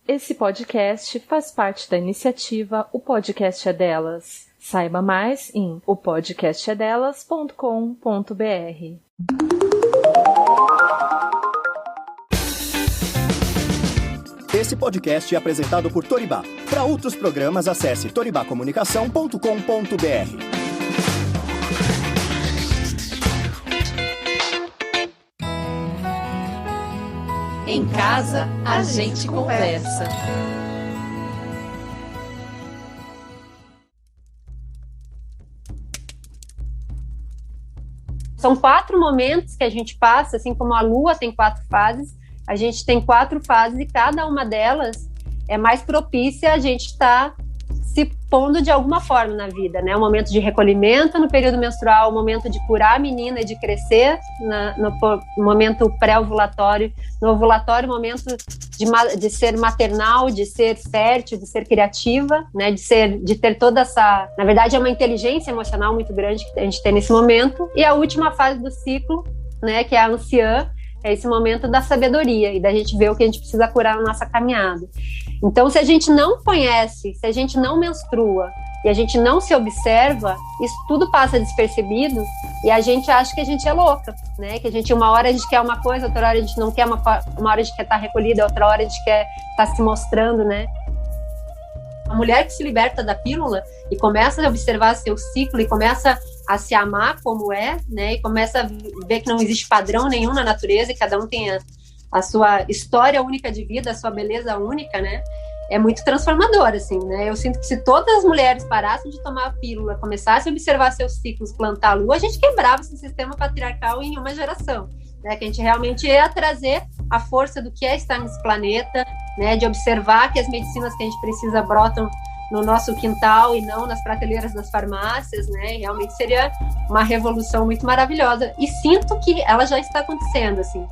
Esse podcast faz parte da iniciativa O Podcast é Delas. Saiba mais em opodcastedelas.com.br. Esse podcast é apresentado por Toribá. Para outros programas, acesse toribacomunicação.com.br. Em casa, a gente conversa. São 4 momentos que a gente passa, assim como a Lua tem 4 fases, a gente tem 4 fases e cada uma delas é mais propícia a gente estar se pondo de alguma forma na vida, né? O momento de recolhimento no período menstrual, o momento de curar a menina e de crescer no momento pré-ovulatório, no ovulatório, o momento de ser maternal, de ser fértil, de ser criativa, né? De ter toda essa... Na verdade, é uma inteligência emocional muito grande que a gente tem nesse momento. E a última fase do ciclo, né? Que é a anciã, é esse momento da sabedoria e da gente ver o que a gente precisa curar na nossa caminhada. Então, se a gente não conhece, se a gente não menstrua e a gente não se observa, isso tudo passa despercebido e a gente acha que a gente é louca, né? Que uma hora a gente quer uma coisa, outra hora a gente não quer uma hora a gente quer estar recolhida, outra hora a gente quer estar se mostrando, né? A mulher que se liberta da pílula e começa a observar seu ciclo e começa a se amar como é, né? E começa a ver que não existe padrão nenhum na natureza e cada um tem a sua história única de vida, a sua beleza única, né? É muito transformador, assim, né? Eu sinto que se todas as mulheres parassem de tomar a pílula, começassem a observar seus ciclos, plantar a lua, a gente quebrava esse sistema patriarcal em uma geração, né? Que a gente realmente ia trazer a força do que é estar nesse planeta, né? De observar que as medicinas que a gente precisa brotam no nosso quintal e não nas prateleiras das farmácias, né? Realmente seria uma revolução muito maravilhosa. E sinto que ela já está acontecendo, assim.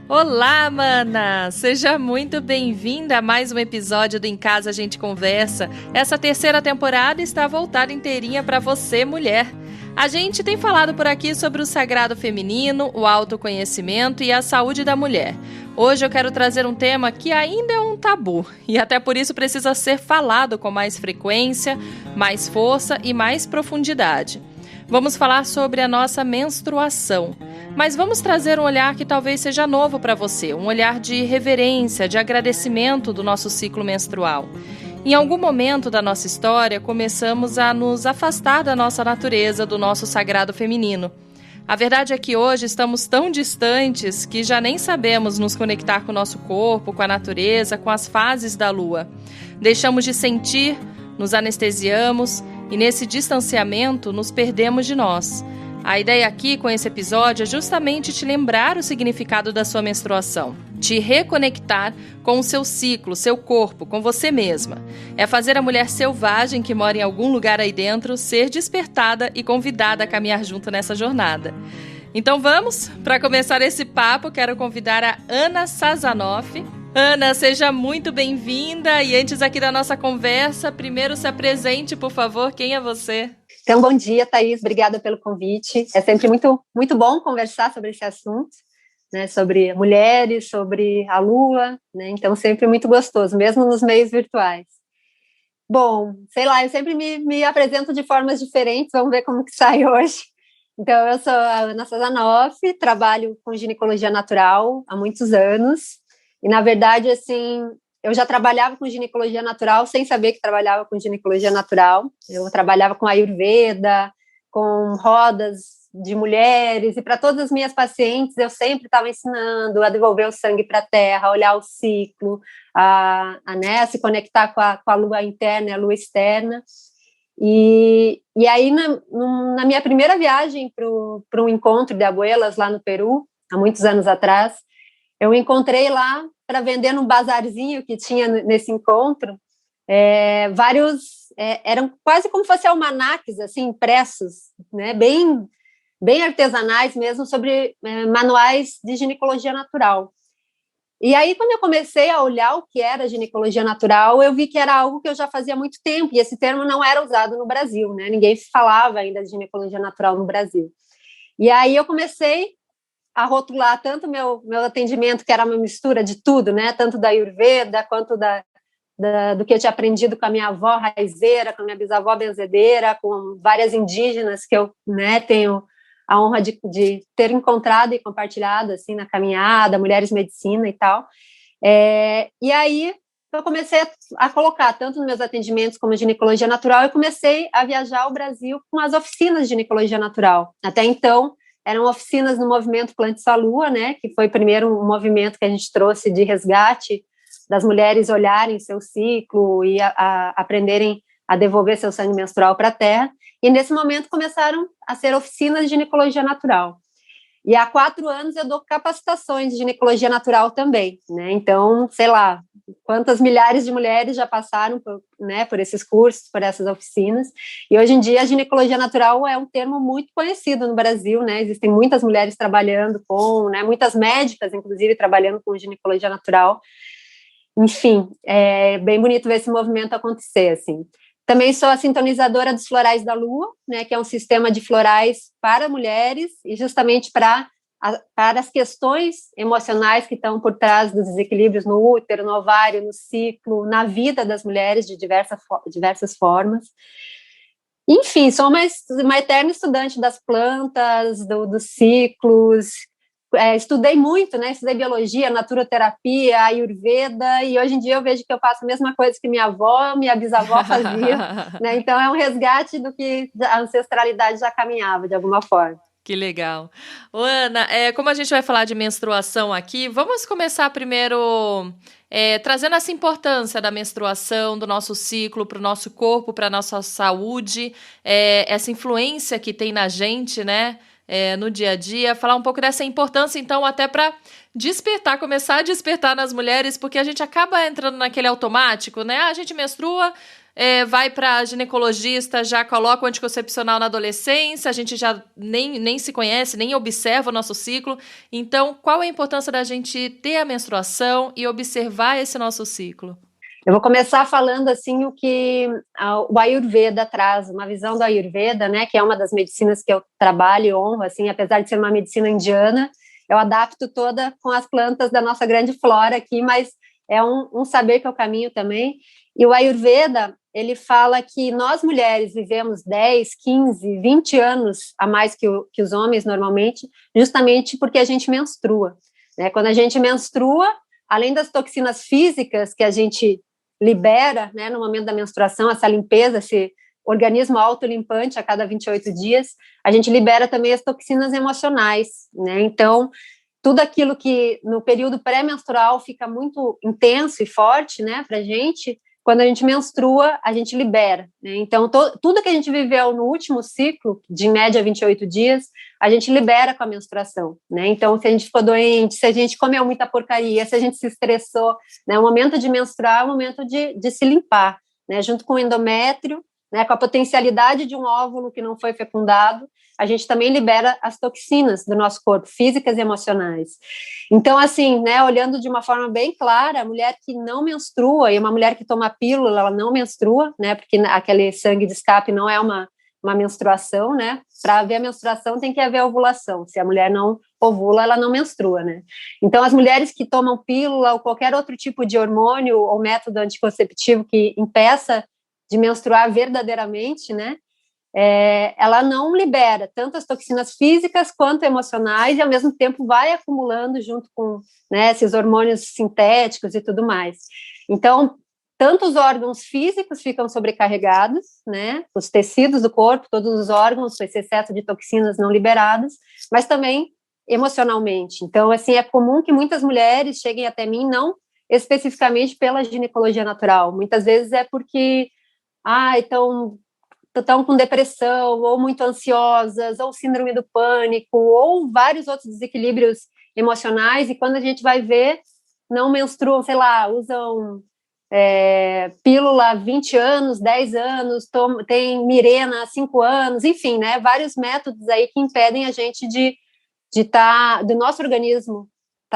Olá, mana! Seja muito bem-vinda a mais um episódio do Em Casa a Gente Conversa. Essa terceira temporada está voltada inteirinha para você, mulher. A gente tem falado por aqui sobre o sagrado feminino, o autoconhecimento e a saúde da mulher. Hoje eu quero trazer um tema que ainda é um tabu e até por isso precisa ser falado com mais frequência, mais força e mais profundidade. Vamos falar sobre a nossa menstruação, mas vamos trazer um olhar que talvez seja novo para você, um olhar de reverência, de agradecimento do nosso ciclo menstrual. Em algum momento da nossa história, começamos a nos afastar da nossa natureza, do nosso sagrado feminino. A verdade é que hoje estamos tão distantes que já nem sabemos nos conectar com o nosso corpo, com a natureza, com as fases da lua. Deixamos de sentir, nos anestesiamos e nesse distanciamento nos perdemos de nós. A ideia aqui com esse episódio é justamente te lembrar o significado da sua menstruação, te reconectar com o seu ciclo, seu corpo, com você mesma. É fazer a mulher selvagem que mora em algum lugar aí dentro ser despertada e convidada a caminhar junto nessa jornada. Então vamos? Para começar esse papo, quero convidar a Ana Sazanoff. Ana, seja muito bem-vinda e antes aqui da nossa conversa, primeiro se apresente, por favor, quem é você? Então, bom dia, Thaís, obrigada pelo convite. É sempre muito, muito bom conversar sobre esse assunto, né, sobre mulheres, sobre a lua, né, então sempre muito gostoso, mesmo nos meios virtuais. Bom, sei lá, eu sempre me apresento de formas diferentes, vamos ver como que sai hoje. Então, eu sou a Ana Sazanoff, trabalho com ginecologia natural há muitos anos, e na verdade, assim, eu já trabalhava com ginecologia natural sem saber que trabalhava com ginecologia natural. Eu trabalhava com Ayurveda, com rodas de mulheres, e para todas as minhas pacientes eu sempre estava ensinando a devolver o sangue para a terra, a olhar o ciclo, né, se conectar com a lua interna e a lua externa. E aí, na minha primeira viagem para um encontro de abuelas lá no Peru, há muitos anos atrás, eu encontrei lá, para vender num bazarzinho que tinha nesse encontro, eram quase como se fossem almanaques, assim, impressos, né, bem artesanais mesmo, sobre manuais de ginecologia natural. E aí, quando eu comecei a olhar o que era ginecologia natural, eu vi que era algo que eu já fazia há muito tempo, e esse termo não era usado no Brasil, né? Ninguém falava ainda de ginecologia natural no Brasil. E aí eu comecei a rotular tanto meu atendimento, que era uma mistura de tudo, né? Tanto da Ayurveda, quanto do que eu tinha aprendido com a minha avó raizeira, com a minha bisavó benzedeira, com várias indígenas que eu, né, tenho a honra de ter encontrado e compartilhado assim na caminhada, mulheres medicina e tal. E aí eu comecei a colocar tanto nos meus atendimentos como ginecologia natural, eu comecei a viajar ao Brasil com as oficinas de ginecologia natural. Até então eram oficinas no movimento Plante Sua Lua, né, que foi primeiro um movimento que a gente trouxe de resgate das mulheres olharem seu ciclo e aprenderem a devolver seu sangue menstrual para a terra. E nesse momento começaram a ser oficinas de ginecologia natural. E há 4 anos eu dou capacitações de ginecologia natural também, né? Então, sei lá, quantas milhares de mulheres já passaram por esses cursos, por essas oficinas. E hoje em dia a ginecologia natural é um termo muito conhecido no Brasil, né? Existem muitas mulheres trabalhando com, né? Muitas médicas, inclusive, trabalhando com ginecologia natural. Enfim, é bem bonito ver esse movimento acontecer, assim. Também sou a sintonizadora dos Florais da Lua, né, que é um sistema de florais para mulheres e justamente para as questões emocionais que estão por trás dos desequilíbrios no útero, no ovário, no ciclo, na vida das mulheres de diversas formas. Enfim, sou uma eterna estudante das plantas, dos ciclos. Estudei muito, né? Estudei biologia, naturoterapia, ayurveda, e hoje em dia eu vejo que eu faço a mesma coisa que minha avó, minha bisavó fazia, né? Então é um resgate do que a ancestralidade já caminhava, de alguma forma. Que legal. Ô, Ana, como a gente vai falar de menstruação aqui, vamos começar primeiro trazendo essa importância da menstruação, do nosso ciclo, para o nosso corpo, para a nossa saúde, essa influência que tem na gente, né? No dia a dia, falar um pouco dessa importância, então, até para começar a despertar nas mulheres, porque a gente acaba entrando naquele automático, né? A gente menstrua, vai para ginecologista, já coloca o anticoncepcional na adolescência, a gente já nem se conhece, nem observa o nosso ciclo. Então, qual é a importância da gente ter a menstruação e observar esse nosso ciclo? Eu vou começar falando assim o que o Ayurveda traz, uma visão do Ayurveda, né, que é uma das medicinas que eu trabalho e honro, assim, apesar de ser uma medicina indiana, eu adapto toda com as plantas da nossa grande flora aqui, mas é um saber que eu caminho também. E o Ayurveda, ele fala que nós mulheres vivemos 10, 15, 20 anos a mais que os homens normalmente, justamente porque a gente menstrua, né? Quando a gente menstrua, além das toxinas físicas que a gente libera, né, no momento da menstruação, essa limpeza, esse organismo autolimpante a cada 28 dias, a gente libera também as toxinas emocionais, né? Então, tudo aquilo que no período pré-menstrual fica muito intenso e forte, né, pra gente, quando a gente menstrua, a gente libera, né? Então, tudo que a gente viveu no último ciclo, de em média 28 dias, a gente libera com a menstruação, né? Então, se a gente ficou doente, se a gente comeu muita porcaria, se a gente se estressou, né? O momento de menstruar é o momento de se limpar, né? Junto com o endométrio, né? Com a potencialidade de um óvulo que não foi fecundado, a gente também libera as toxinas do nosso corpo, físicas e emocionais. Então, assim, né, olhando de uma forma bem clara, a mulher que não menstrua e uma mulher que toma pílula, ela não menstrua, né, porque aquele sangue de escape não é uma menstruação, né? Para haver a menstruação tem que haver a ovulação. Se a mulher não ovula, ela não menstrua, né? Então, as mulheres que tomam pílula ou qualquer outro tipo de hormônio ou método anticonceptivo que impeça de menstruar verdadeiramente, né? Ela não libera tanto as toxinas físicas quanto emocionais e, ao mesmo tempo, vai acumulando junto com, né, esses hormônios sintéticos e tudo mais. Então, tanto os órgãos físicos ficam sobrecarregados, né, os tecidos do corpo, todos os órgãos, esse excesso de toxinas não liberadas, mas também emocionalmente. Então, assim, é comum que muitas mulheres cheguem até mim, não especificamente pela ginecologia natural, muitas vezes é porque, estão com depressão, ou muito ansiosas, ou síndrome do pânico, ou vários outros desequilíbrios emocionais, e quando a gente vai ver, não menstruam, sei lá, usam pílula há 20 anos, 10 anos, tem Mirena há 5 anos, enfim, né, vários métodos aí que impedem a gente do nosso organismo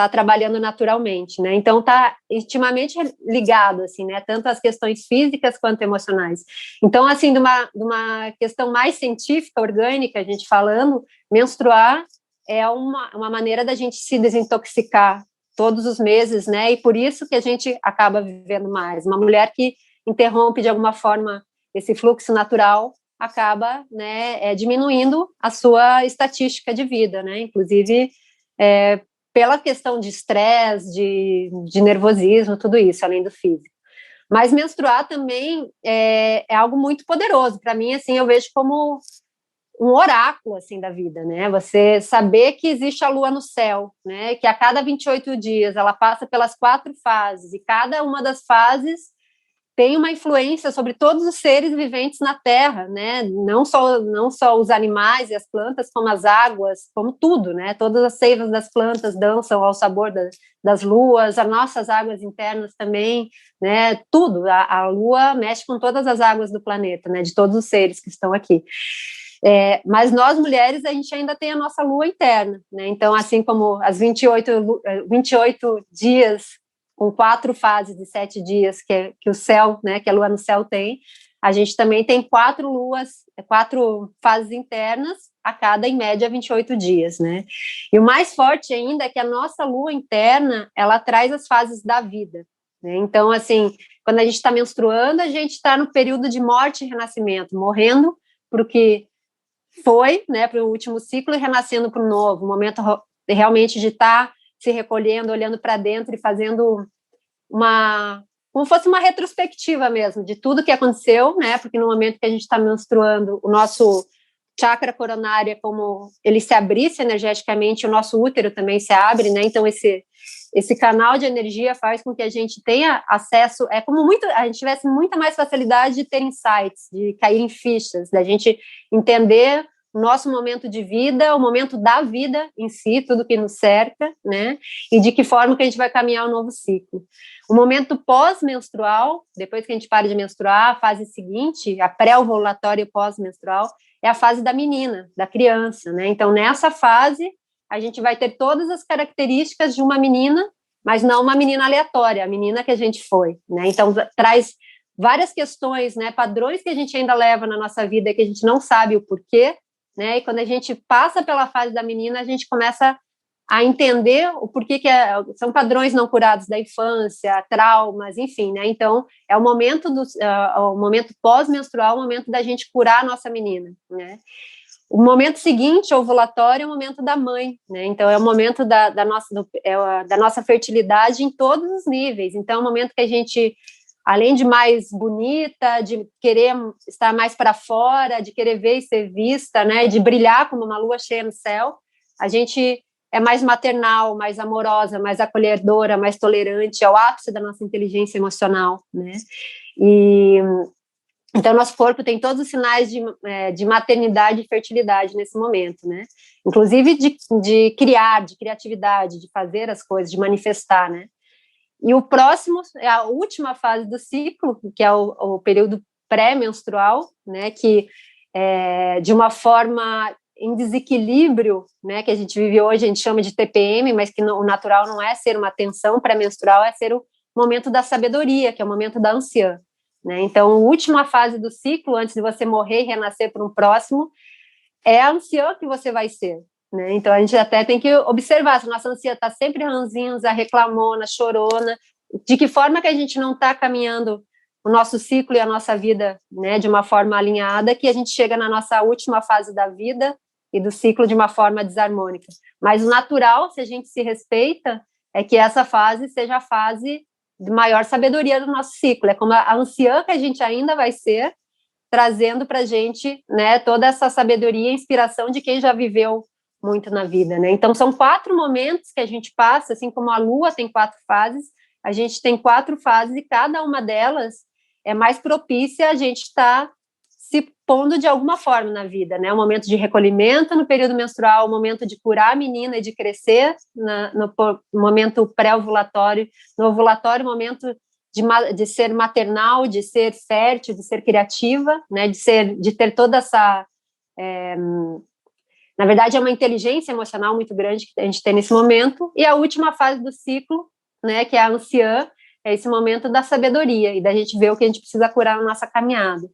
trabalhando naturalmente, né? Então tá intimamente ligado, assim, né? Tanto as questões físicas quanto emocionais. Então, assim, de uma questão mais científica, orgânica, a gente falando, menstruar é uma maneira da gente se desintoxicar todos os meses, né? E por isso que a gente acaba vivendo mais. Uma mulher que interrompe de alguma forma esse fluxo natural acaba, né, diminuindo a sua estatística de vida, né? Inclusive pela questão de estresse, de nervosismo, tudo isso, além do físico. Mas menstruar também é algo muito poderoso. Para mim, assim, eu vejo como um oráculo, assim, da vida, né? Você saber que existe a lua no céu, né? Que a cada 28 dias ela passa pelas 4 fases, e cada uma das fases tem uma influência sobre todos os seres viventes na Terra, né? Não só os animais e as plantas, como as águas, como tudo, né? Todas as seivas das plantas dançam ao sabor das luas, as nossas águas internas também, né? Tudo, a Lua mexe com todas as águas do planeta, né? De todos os seres que estão aqui. Mas nós, mulheres, a gente ainda tem a nossa lua interna, né? Então, assim como as 28 dias com 4 fases de 7 dias que o céu, né, que a lua no céu tem, a gente também tem 4 fases internas a cada, em média, 28 dias, né? E o mais forte ainda é que a nossa lua interna, ela traz as fases da vida, né? Então, assim, quando a gente está menstruando, a gente está no período de morte e renascimento, morrendo para o que foi, né, para o último ciclo, e renascendo para o novo, momento realmente de estar se recolhendo, olhando para dentro e fazendo como fosse uma retrospectiva mesmo de tudo que aconteceu, né? Porque no momento que a gente está menstruando, o nosso chakra coronário é como ele se abrisse energeticamente, o nosso útero também se abre, né? Então esse canal de energia faz com que a gente tenha acesso, é como a gente tivesse muita mais facilidade de ter insights, de cair em fichas, da gente entender o nosso momento de vida, o momento da vida em si, tudo que nos cerca, né? E de que forma que a gente vai caminhar o novo ciclo. O momento pós-menstrual, depois que a gente para de menstruar, a fase seguinte, a pré-ovulatória e pós-menstrual, é a fase da menina, da criança, né? Então, nessa fase, a gente vai ter todas as características de uma menina, mas não uma menina aleatória, a menina que a gente foi, né? Então, traz várias questões, né? Padrões que a gente ainda leva na nossa vida e que a gente não sabe o porquê, né? E quando a gente passa pela fase da menina, a gente começa a entender o porquê são padrões não curados da infância, traumas, enfim, né? Então, é o momento o momento pós-menstrual, o momento da gente curar a nossa menina, né? O momento seguinte, ovulatório, é o momento da mãe, né? Então, é o momento da nossa fertilidade em todos os níveis. Então, é o momento que a gente, além de mais bonita, de querer estar mais para fora, de querer ver e ser vista, né? De brilhar como uma lua cheia no céu, a gente é mais maternal, mais amorosa, mais acolhedora, mais tolerante, é o ápice da nossa inteligência emocional, né? Então, nosso corpo tem todos os sinais de maternidade e fertilidade nesse momento, né? Inclusive de criar, de criatividade, de fazer as coisas, de manifestar, né? E o próximo é a última fase do ciclo, que é o período pré-menstrual, né? Que de uma forma em desequilíbrio, né? Que a gente vive hoje, a gente chama de TPM, mas que o natural não é ser uma tensão pré-menstrual, é ser o momento da sabedoria, que é o momento da anciã. Né? Então, a última fase do ciclo, antes de você morrer e renascer para um próximo, é a anciã que você vai ser. Né? Então, a gente até tem que observar se a nossa anciã está sempre ranzinza, reclamona, chorona, de que forma que a gente não está caminhando o nosso ciclo e a nossa vida, né, de uma forma alinhada, que a gente chega na nossa última fase da vida e do ciclo de uma forma desarmônica. Mas o natural, se a gente se respeita, é que essa fase seja a fase de maior sabedoria do nosso ciclo, é como a anciã que a gente ainda vai ser, trazendo para a gente, né, toda essa sabedoria e inspiração de quem já viveu muito na vida, né? Então, são 4 momentos que a gente passa, assim como a Lua tem 4 fases, a gente tem 4 fases e cada uma delas é mais propícia a gente estar se pondo de alguma forma na vida, né? O momento de recolhimento no período menstrual, o momento de curar a menina e de crescer no momento pré-ovulatório, no ovulatório, o momento de ser maternal, de ser fértil, de ser criativa, né? De ter toda Na verdade, é uma inteligência emocional muito grande que a gente tem nesse momento. E a última fase do ciclo, né, que é a anciã, é esse momento da sabedoria e da gente ver o que a gente precisa curar na nossa caminhada.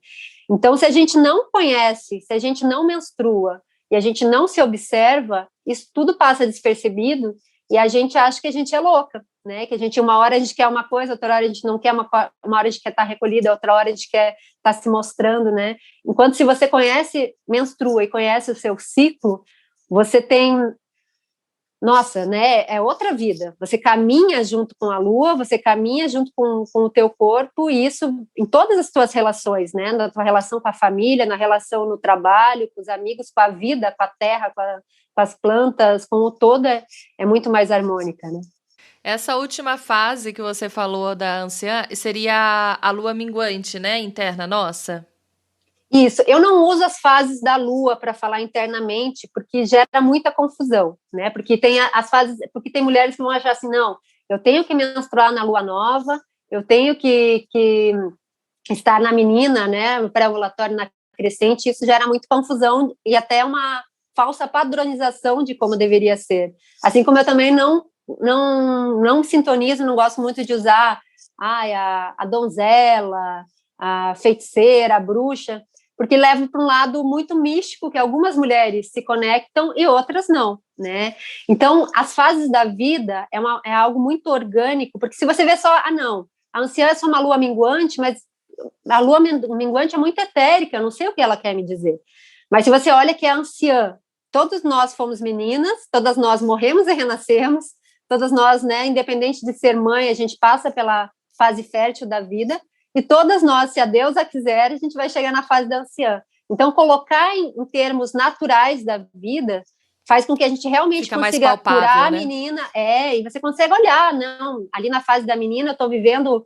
Então, se a gente não conhece, se a gente não menstrua e a gente não se observa, isso tudo passa despercebido e a gente acha que a gente é louca, né? Que a gente, uma hora a gente quer uma coisa, outra hora a gente não quer, uma hora a gente quer estar recolhida, outra hora a gente quer estar se mostrando, né? Enquanto se você conhece, menstrua e conhece o seu ciclo, você tem... Nossa, né, é outra vida. Você caminha junto com a lua, você caminha junto com o teu corpo, e isso em todas as tuas relações, né, na tua relação com a família, na relação no trabalho, com os amigos, com a vida, com a terra, com as plantas, com o todo, é muito mais harmônica, né. Essa última fase que você falou da anciã seria a lua minguante, né, interna nossa? Isso, eu não uso as fases da lua para falar internamente, porque gera muita confusão, né? Porque tem as fases, porque tem mulheres que vão achar assim, não, eu tenho que menstruar na lua nova, eu tenho que estar na menina, né? No pré-ovulatório, na crescente, isso gera muita confusão e até uma falsa padronização de como deveria ser. Assim como eu também não sintonizo, não gosto muito de usar a donzela, a feiticeira, a bruxa, porque leva para um lado muito místico, que algumas mulheres se conectam e outras não, né? Então, as fases da vida é algo muito orgânico, porque se você vê só, não, a anciã é só uma lua minguante, mas a lua minguante é muito etérica, eu não sei o que ela quer me dizer. Mas se você olha que é a anciã, todos nós fomos meninas, todas nós morremos e renascemos, todas nós, né, independente de ser mãe, a gente passa pela fase fértil da vida, e todas nós, se a deusa quiser, a gente vai chegar na fase da anciã. Então, colocar em termos naturais da vida faz com que a gente realmente fica consiga mais palpável, curar né? A menina. E você consegue olhar, não, ali na fase da menina eu estou vivendo,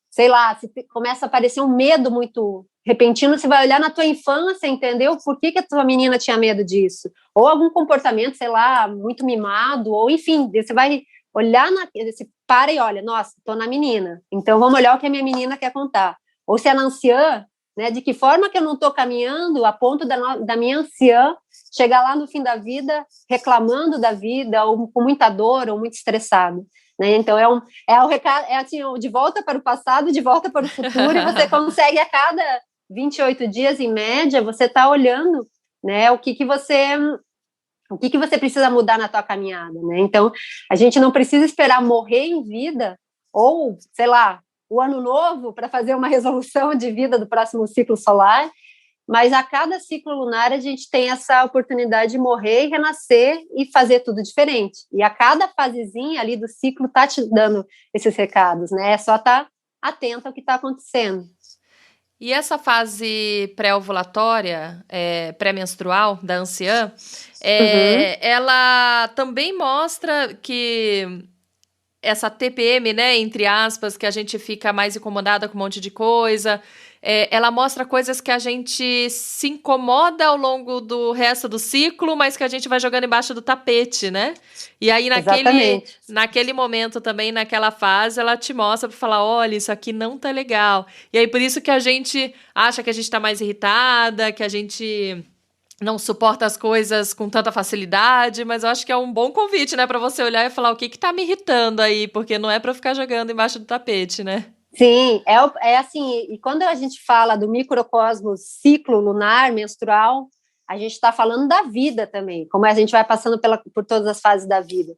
sei lá, se começa a aparecer um medo muito repentino, você vai olhar na tua infância, entendeu? Por que a tua menina tinha medo disso? Ou algum comportamento, sei lá, muito mimado, ou enfim, você vai olhar, você para e olha, nossa, estou na menina, então vamos olhar o que a minha menina quer contar. Ou se é na anciã, né, de que forma que eu não estou caminhando a ponto da minha anciã chegar lá no fim da vida reclamando da vida, ou com muita dor, ou muito estressado. Né? Então, é o recado, é assim, de volta para o passado, de volta para o futuro, e você consegue a cada 28 dias, em média, você está olhando, né, o que você precisa mudar na tua caminhada, né? Então, a gente não precisa esperar morrer em vida ou, sei lá, o ano novo para fazer uma resolução de vida do próximo ciclo solar, mas a cada ciclo lunar a gente tem essa oportunidade de morrer e renascer e fazer tudo diferente. E a cada fasezinha ali do ciclo tá te dando esses recados, né? É só estar atento ao que está acontecendo. E essa fase pré-ovulatória, pré-menstrual da anciã, ela também mostra que essa TPM, né, entre aspas, que a gente fica mais incomodada com um monte de coisa, ela mostra coisas que a gente se incomoda ao longo do resto do ciclo, mas que a gente vai jogando embaixo do tapete, né? E aí, naquele momento também, naquela fase, ela te mostra para falar, olha, isso aqui não tá legal. E aí, por isso que a gente acha que a gente tá mais irritada, que a gente não suporta as coisas com tanta facilidade, mas eu acho que é um bom convite, né, para você olhar e falar o que tá me irritando aí, porque não é para ficar jogando embaixo do tapete, né? Sim, é assim, e quando a gente fala do microcosmos ciclo lunar, menstrual, a gente está falando da vida também, como a gente vai passando por todas as fases da vida.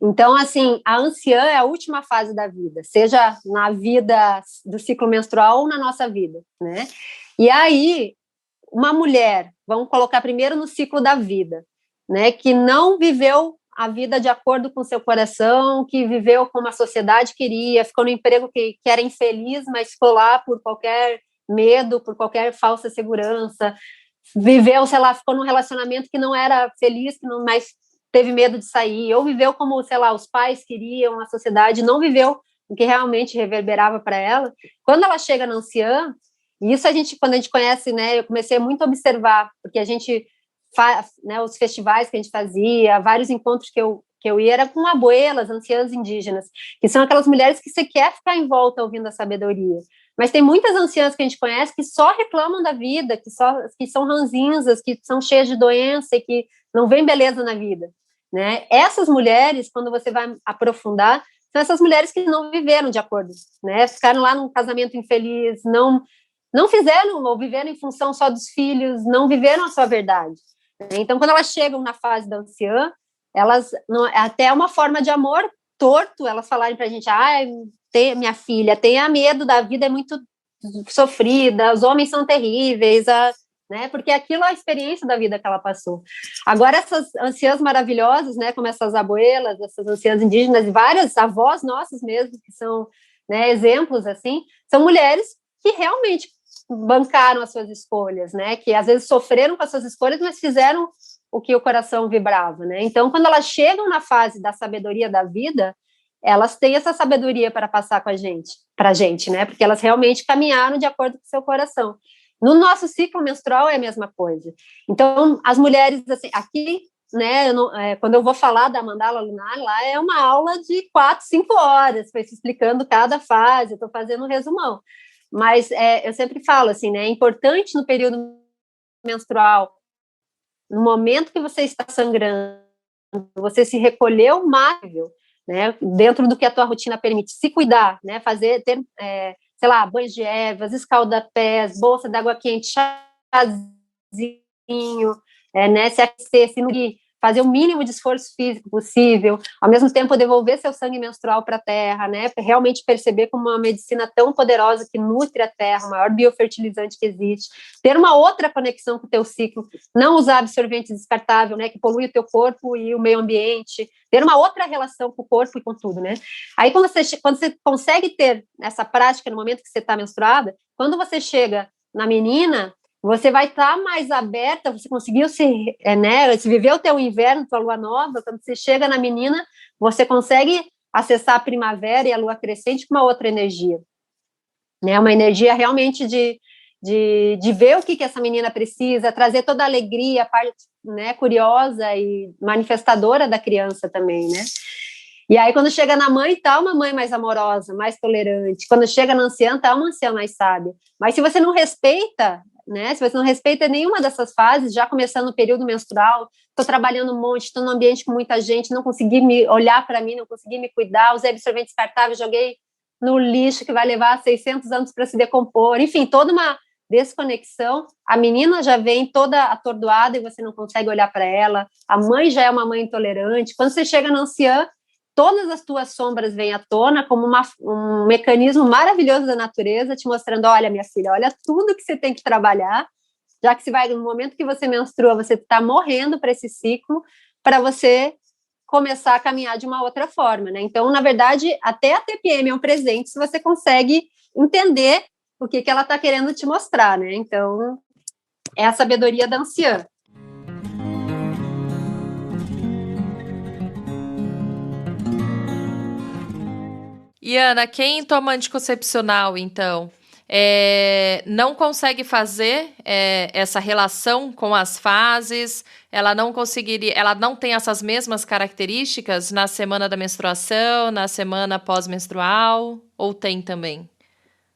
Então, assim, a anciã é a última fase da vida, seja na vida do ciclo menstrual ou na nossa vida, né? E aí, uma mulher, vamos colocar primeiro no ciclo da vida, né, que não viveu a vida de acordo com seu coração, que viveu como a sociedade queria, ficou no emprego que era infeliz, mas ficou lá por qualquer medo, por qualquer falsa segurança, viveu, sei lá, ficou num relacionamento que não era feliz, que não mais teve medo de sair, ou viveu como, sei lá, os pais queriam, a sociedade, não viveu o que realmente reverberava para ela. Quando ela chega na anciã, e isso quando a gente conhece, né, eu comecei muito a observar, porque a gente faz, né, os festivais que a gente fazia, vários encontros que eu ia, era com abuelas, anciãs indígenas, que são aquelas mulheres que você quer ficar em volta ouvindo a sabedoria. Mas tem muitas anciãs que a gente conhece que só reclamam da vida, que são ranzinzas, que são cheias de doença e que não veem beleza na vida, né? Essas mulheres, quando você vai aprofundar, são essas mulheres que não viveram de acordo, né? Ficaram lá num casamento infeliz, não fizeram ou viveram em função só dos filhos, não viveram a sua verdade. Né? Então, quando elas chegam na fase da anciã, elas até uma forma de amor torto, elas falarem pra gente, minha filha, tenha medo, da vida é muito sofrida, os homens são terríveis, né? Porque aquilo é a experiência da vida que ela passou. Agora, essas anciãs maravilhosas, né, como essas abuelas, essas anciãs indígenas, e várias avós nossas mesmo, que são, né, exemplos, assim, são mulheres que realmente bancaram as suas escolhas, né, que às vezes sofreram com as suas escolhas, mas fizeram o que o coração vibrava, né? Então, quando elas chegam na fase da sabedoria da vida, elas têm essa sabedoria para passar com pra gente, né? Porque elas realmente caminharam de acordo com o seu coração. No nosso ciclo menstrual é a mesma coisa. Então, as mulheres, assim, aqui, né, quando eu vou falar da mandala lunar, lá é uma aula de 4, 5 horas, foi se explicando cada fase, eu estou fazendo um resumão. Mas eu sempre falo, assim, né, é importante no período menstrual, no momento que você está sangrando, você se recolher o máximo, né, dentro do que a tua rotina permite, se cuidar, né, ter, sei lá, banhos de ervas, escalda-pés, bolsa d'água quente, chazinho, né, se aquecer, se nutrir, fazer o mínimo de esforço físico possível, ao mesmo tempo devolver seu sangue menstrual para a terra, né, realmente perceber como uma medicina tão poderosa que nutre a terra, o maior biofertilizante que existe, ter uma outra conexão com o teu ciclo, não usar absorvente descartável, né, que polui o teu corpo e o meio ambiente, ter uma outra relação com o corpo e com tudo, né. Aí quando você consegue ter essa prática no momento que você está menstruada, quando você chega na menina, você vai estar mais aberta, você conseguiu se viver o teu inverno, tua lua nova, quando você chega na menina, você consegue acessar a primavera e a lua crescente com uma outra energia, né, uma energia realmente de ver o que essa menina precisa, trazer toda a alegria, a parte, né, curiosa e manifestadora da criança também, né. E aí, quando chega na mãe, tá uma mãe mais amorosa, mais tolerante. Quando chega na anciã, tá uma anciã mais sábia. Mas se você não respeita, né? Se você não respeita nenhuma dessas fases, já começando o período menstrual, estou trabalhando um monte, estou num ambiente com muita gente, não consegui me olhar para mim, não consegui me cuidar, usei absorvente descartável, joguei no lixo que vai levar 600 anos para se decompor. Enfim, toda uma desconexão. A menina já vem toda atordoada e você não consegue olhar para ela. A mãe já é uma mãe intolerante. Quando você chega na anciã, todas as tuas sombras vêm à tona como um mecanismo maravilhoso da natureza, te mostrando, olha, minha filha, olha tudo que você tem que trabalhar, já que no momento que você menstrua, você está morrendo para esse ciclo, para você começar a caminhar de uma outra forma, né? Então, na verdade, até a TPM é um presente se você consegue entender o que ela está querendo te mostrar, né? Então, é a sabedoria da anciã. E Ana, quem toma anticoncepcional, então, não consegue fazer essa relação com as fases, ela não tem essas mesmas características na semana da menstruação, na semana pós-menstrual, ou tem também?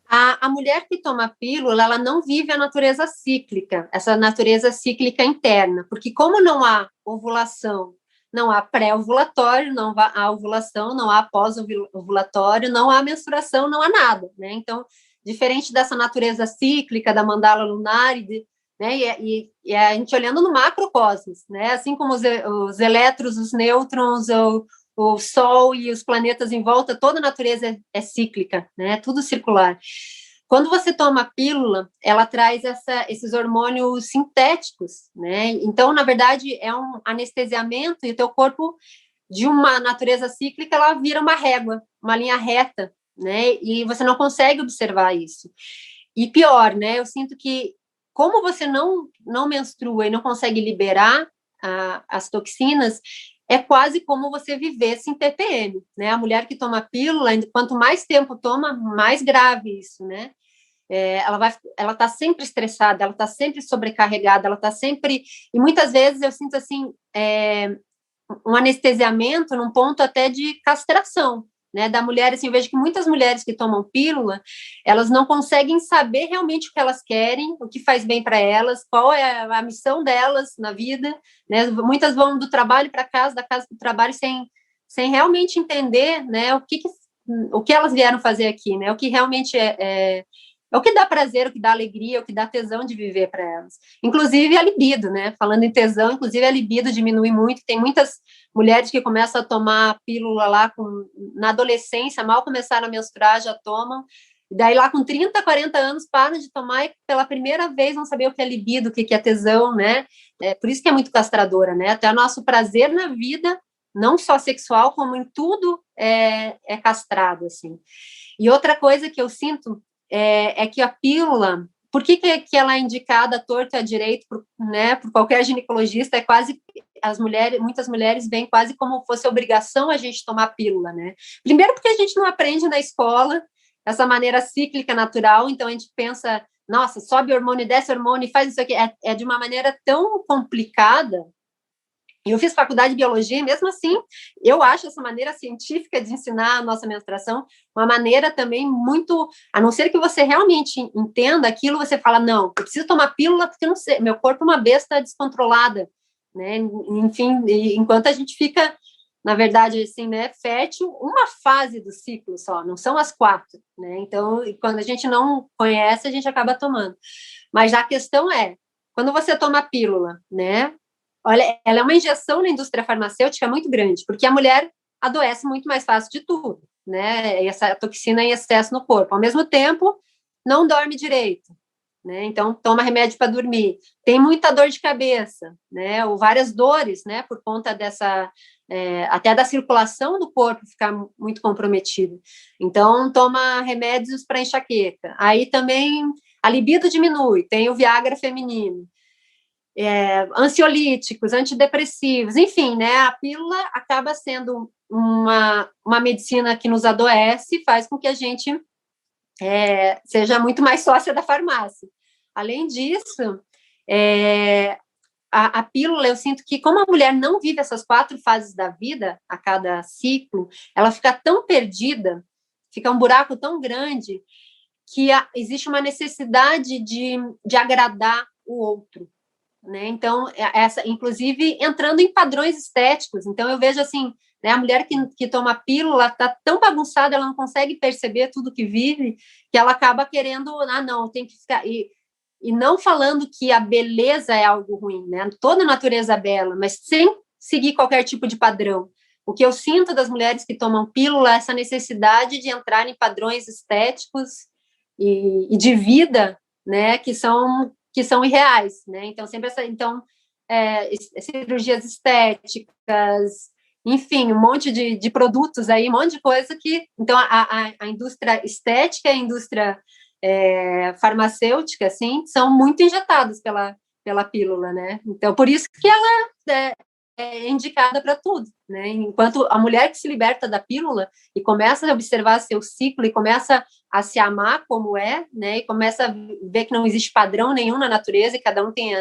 A mulher que toma pílula, ela não vive a natureza cíclica, essa natureza cíclica interna, porque como não há ovulação, não há pré-ovulatório, não há ovulação, não há pós-ovulatório, não há menstruação, não há nada, né? Então, diferente dessa natureza cíclica da mandala lunar, né? E a gente olhando no macrocosmos, né? Assim como os elétrons, os nêutrons, o Sol e os planetas em volta, toda a natureza é cíclica, né? Tudo circular. Quando você toma a pílula, ela traz esses hormônios sintéticos, né? Então, na verdade, é um anestesiamento e o teu corpo, de uma natureza cíclica, ela vira uma régua, uma linha reta, né? E você não consegue observar isso. E pior, né? Eu sinto que, como você não menstrua e não consegue liberar as toxinas, é quase como você viver sem TPM, né? A mulher que toma pílula, quanto mais tempo toma, mais grave isso, né? Ela está sempre estressada, ela está sempre sobrecarregada, ela está sempre... E muitas vezes eu sinto, assim, um anestesiamento num ponto até de castração, né, da mulher, assim, eu vejo que muitas mulheres que tomam pílula, elas não conseguem saber realmente o que elas querem, o que faz bem para elas, qual é a missão delas na vida, né, muitas vão do trabalho para casa, da casa para o trabalho, sem realmente entender, né, o que elas vieram fazer aqui, né, o que realmente é o que dá prazer, o que dá alegria, o que dá tesão de viver para elas. Inclusive a libido, né? Falando em tesão, inclusive a libido diminui muito. Tem muitas mulheres que começam a tomar pílula lá na adolescência, mal começaram a menstruar, já tomam. E daí lá com 30, 40 anos param de tomar e pela primeira vez vão saber o que é libido, o que é tesão, né? Por isso que é muito castradora, né? Até o nosso prazer na vida, não só sexual, como em tudo, é castrado, assim. E outra coisa que eu sinto é que a pílula, por que ela é indicada à torto e à direito, né, por qualquer ginecologista, é quase, muitas mulheres veem quase como fosse obrigação a gente tomar pílula, né? Primeiro porque a gente não aprende na escola essa maneira cíclica natural, então a gente pensa, nossa, sobe hormônio, desce hormônio, faz isso aqui, é de uma maneira tão complicada. Eu fiz faculdade de biologia e, mesmo assim, eu acho essa maneira científica de ensinar a nossa menstruação uma maneira também muito... A não ser que você realmente entenda aquilo, você fala, não, eu preciso tomar pílula porque não sei, meu corpo é uma besta descontrolada, né? Enfim, enquanto a gente fica, na verdade, assim, né, fértil, uma fase do ciclo só, não são as 4, né? Então, quando a gente não conhece, a gente acaba tomando. Mas a questão é, quando você toma pílula, né? Olha, ela é uma injeção na indústria farmacêutica muito grande, porque a mulher adoece muito mais fácil de tudo, né? Essa toxina em excesso no corpo. Ao mesmo tempo, não dorme direito, né? Então, toma remédio para dormir. Tem muita dor de cabeça, né? Ou várias dores, né? Por conta dessa... até da circulação do corpo ficar muito comprometida. Então, toma remédios para enxaqueca. Aí também a libido diminui, tem o Viagra feminino. Ansiolíticos, antidepressivos, enfim, né? A pílula acaba sendo uma medicina que nos adoece, faz com que a gente seja muito mais sócia da farmácia. Além disso, a pílula, eu sinto que, como a mulher não vive essas 4 fases da vida, a cada ciclo, ela fica tão perdida, fica um buraco tão grande, que existe uma necessidade de agradar o outro. Né? Então, inclusive, entrando em padrões estéticos. Então, eu vejo assim, né, a mulher que toma pílula está tão bagunçada, ela não consegue perceber tudo que vive, que ela acaba querendo, não, tem que ficar... E não falando que a beleza é algo ruim, né? Toda a natureza é bela, mas sem seguir qualquer tipo de padrão. O que eu sinto das mulheres que tomam pílula é essa necessidade de entrar em padrões estéticos e de vida, né, que são irreais, né? Então, sempre cirurgias estéticas, enfim, um monte de produtos aí, um monte de coisa que... Então, a indústria estética e a indústria farmacêutica, assim, são muito injetadas pela pílula, né? Então, por isso que ela é indicada para tudo, né? Enquanto a mulher que se liberta da pílula e começa a observar seu ciclo e começa a se amar como né? E começa a ver que não existe padrão nenhum na natureza e cada um tem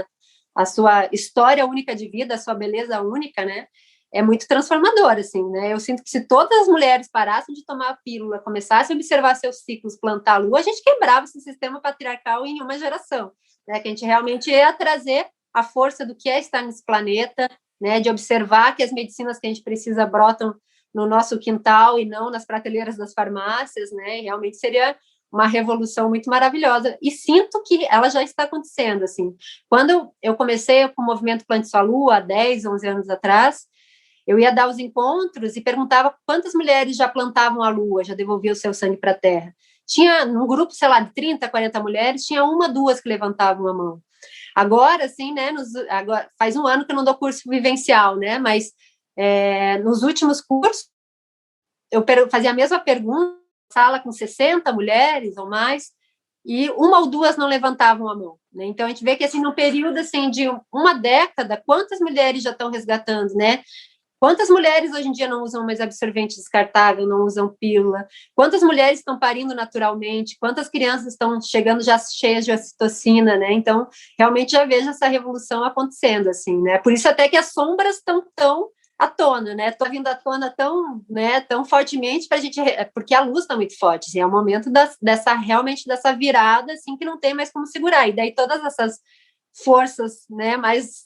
a sua história única de vida, a sua beleza única, né? É muito transformador, assim, né? Eu sinto que se todas as mulheres parassem de tomar a pílula, começassem a observar seus ciclos, plantar a lua, a gente quebrava esse sistema patriarcal em uma geração, né? Que a gente realmente ia trazer a força do que é estar nesse planeta, né, de observar que as medicinas que a gente precisa brotam no nosso quintal e não nas prateleiras das farmácias, né, realmente seria uma revolução muito maravilhosa, e sinto que ela já está acontecendo, assim. Quando eu comecei com o movimento Plante Sua Lua, há 10, 11 anos atrás, eu ia dar os encontros e perguntava quantas mulheres já plantavam a lua, já devolviam o seu sangue para a terra. Tinha, num grupo, sei lá, de 30, 40 mulheres, tinha 1, 2 que levantavam a mão. Agora, assim, né, agora, faz 1 ano que eu não dou curso vivencial, né, mas nos últimos cursos, eu fazia a mesma pergunta, sala com 60 mulheres ou mais, e 1 ou 2 não levantavam a mão, né? Então, a gente vê que, assim, num período, assim, de 1 década, quantas mulheres já estão resgatando, né? Quantas mulheres hoje em dia não usam mais absorvente descartável, não usam pílula? Quantas mulheres estão parindo naturalmente? Quantas crianças estão chegando já cheias de ocitocina, né? Então, realmente já vejo essa revolução acontecendo, assim, né? Por isso até que as sombras estão tão à tona, né? Tô vindo à tona tão, né, tão fortemente para a gente, porque a luz está muito forte, assim, é o momento realmente dessa virada, assim, que não tem mais como segurar. E daí todas essas forças, né, mais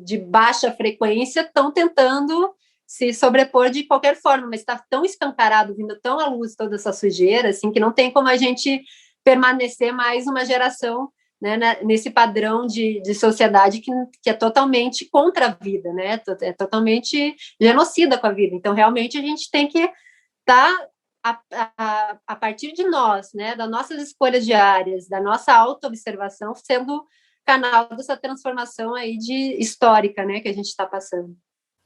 de baixa frequência estão tentando se sobrepor de qualquer forma, mas está tão escancarado, vindo tão à luz toda essa sujeira, assim, que não tem como a gente permanecer mais uma geração, né, nesse padrão de sociedade que é totalmente contra a vida, né, é totalmente genocida com a vida. Então, realmente, a gente tem que estar, a partir de nós, né, das nossas escolhas diárias, da nossa auto-observação, sendo canal dessa transformação aí histórica, né, que a gente está passando.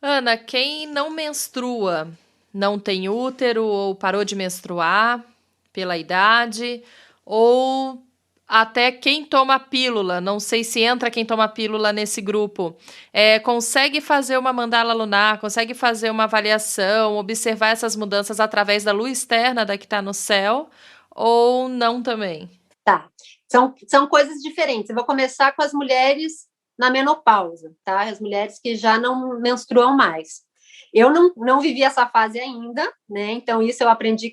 Ana, quem não menstrua, não tem útero ou parou de menstruar pela idade, ou até quem toma pílula, não sei se entra quem toma pílula nesse grupo, consegue fazer uma mandala lunar, consegue fazer uma avaliação, observar essas mudanças através da lua externa da que está no céu, ou não também? Tá, são coisas diferentes. Eu vou começar com as mulheres na menopausa, tá? As mulheres que já não menstruam mais. Eu não vivi essa fase ainda, né? Então, isso eu aprendi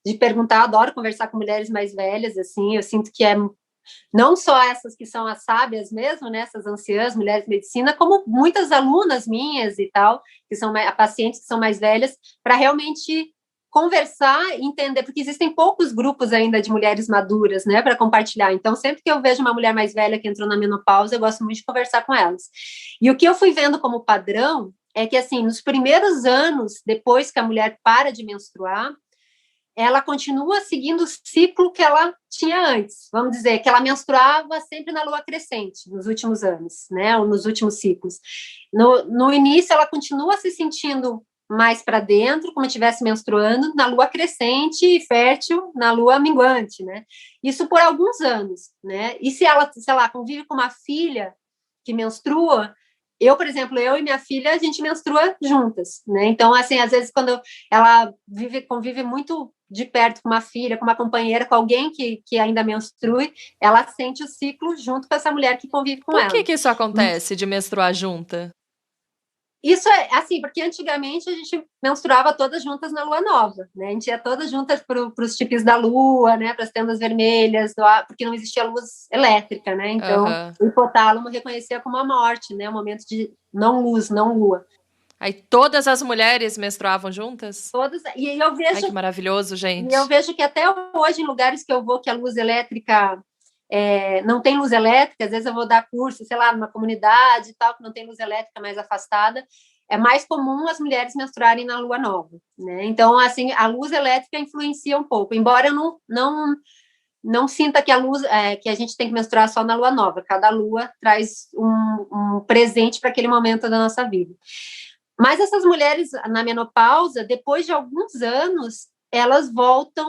de perguntar, adoro conversar com mulheres mais velhas, assim, eu sinto que não só essas que são as sábias mesmo, né? Essas anciãs, mulheres de medicina, como muitas alunas minhas e tal, que são pacientes que são mais velhas, para realmente conversar, entender, porque existem poucos grupos ainda de mulheres maduras, né, para compartilhar. Então, sempre que eu vejo uma mulher mais velha que entrou na menopausa, eu gosto muito de conversar com elas. E o que eu fui vendo como padrão é que, assim, nos primeiros anos, depois que a mulher para de menstruar, ela continua seguindo o ciclo que ela tinha antes. Vamos dizer que ela menstruava sempre na lua crescente, nos últimos anos, né, ou nos últimos ciclos. No início, ela continua se sentindo mais para dentro, como estivesse menstruando, na lua crescente e fértil, na lua minguante, né? Isso por alguns anos, né? E se ela, sei lá, convive com uma filha que menstrua, por exemplo, eu e minha filha, a gente menstrua juntas, né? Então, assim, às vezes, quando ela convive muito de perto com uma filha, com uma companheira, com alguém que ainda menstrue, ela sente o ciclo junto com essa mulher que convive com ela. Por que isso acontece, de menstruar junta? Isso é assim, porque antigamente a gente menstruava todas juntas na lua nova, né? A gente ia todas juntas para os tipos da lua, né? Para as tendas vermelhas, porque não existia luz elétrica, né? Então, o hipotálamo reconhecia como a morte, né? O momento de não luz, não lua. Aí todas as mulheres menstruavam juntas? Todas. E eu vejo. Ai, que maravilhoso, gente. E eu vejo que até hoje, em lugares que eu vou, que a luz elétrica não tem luz elétrica, às vezes eu vou dar curso, sei lá, numa comunidade e tal, que não tem luz elétrica mais afastada, é mais comum as mulheres menstruarem na lua nova, né? Então, assim, a luz elétrica influencia um pouco, embora eu não sinta que que a gente tem que menstruar só na lua nova, cada lua traz um presente para aquele momento da nossa vida. Mas essas mulheres na menopausa, depois de alguns anos, elas voltam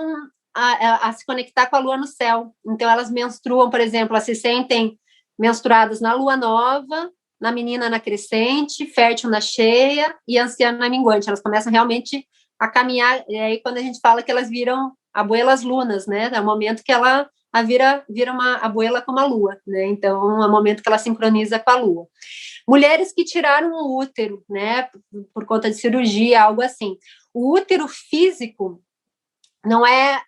a se conectar com a lua no céu. Então, elas menstruam, por exemplo, elas se sentem menstruadas na lua nova, na menina na crescente, fértil na cheia e anciã na minguante. Elas começam realmente a caminhar, e aí quando a gente fala que elas viram abuelas lunas, né? É o momento que ela vira uma abuela como a lua, né? Então, é o momento que ela sincroniza com a lua. Mulheres que tiraram o útero, né? Por conta de cirurgia, algo assim. O útero físico não é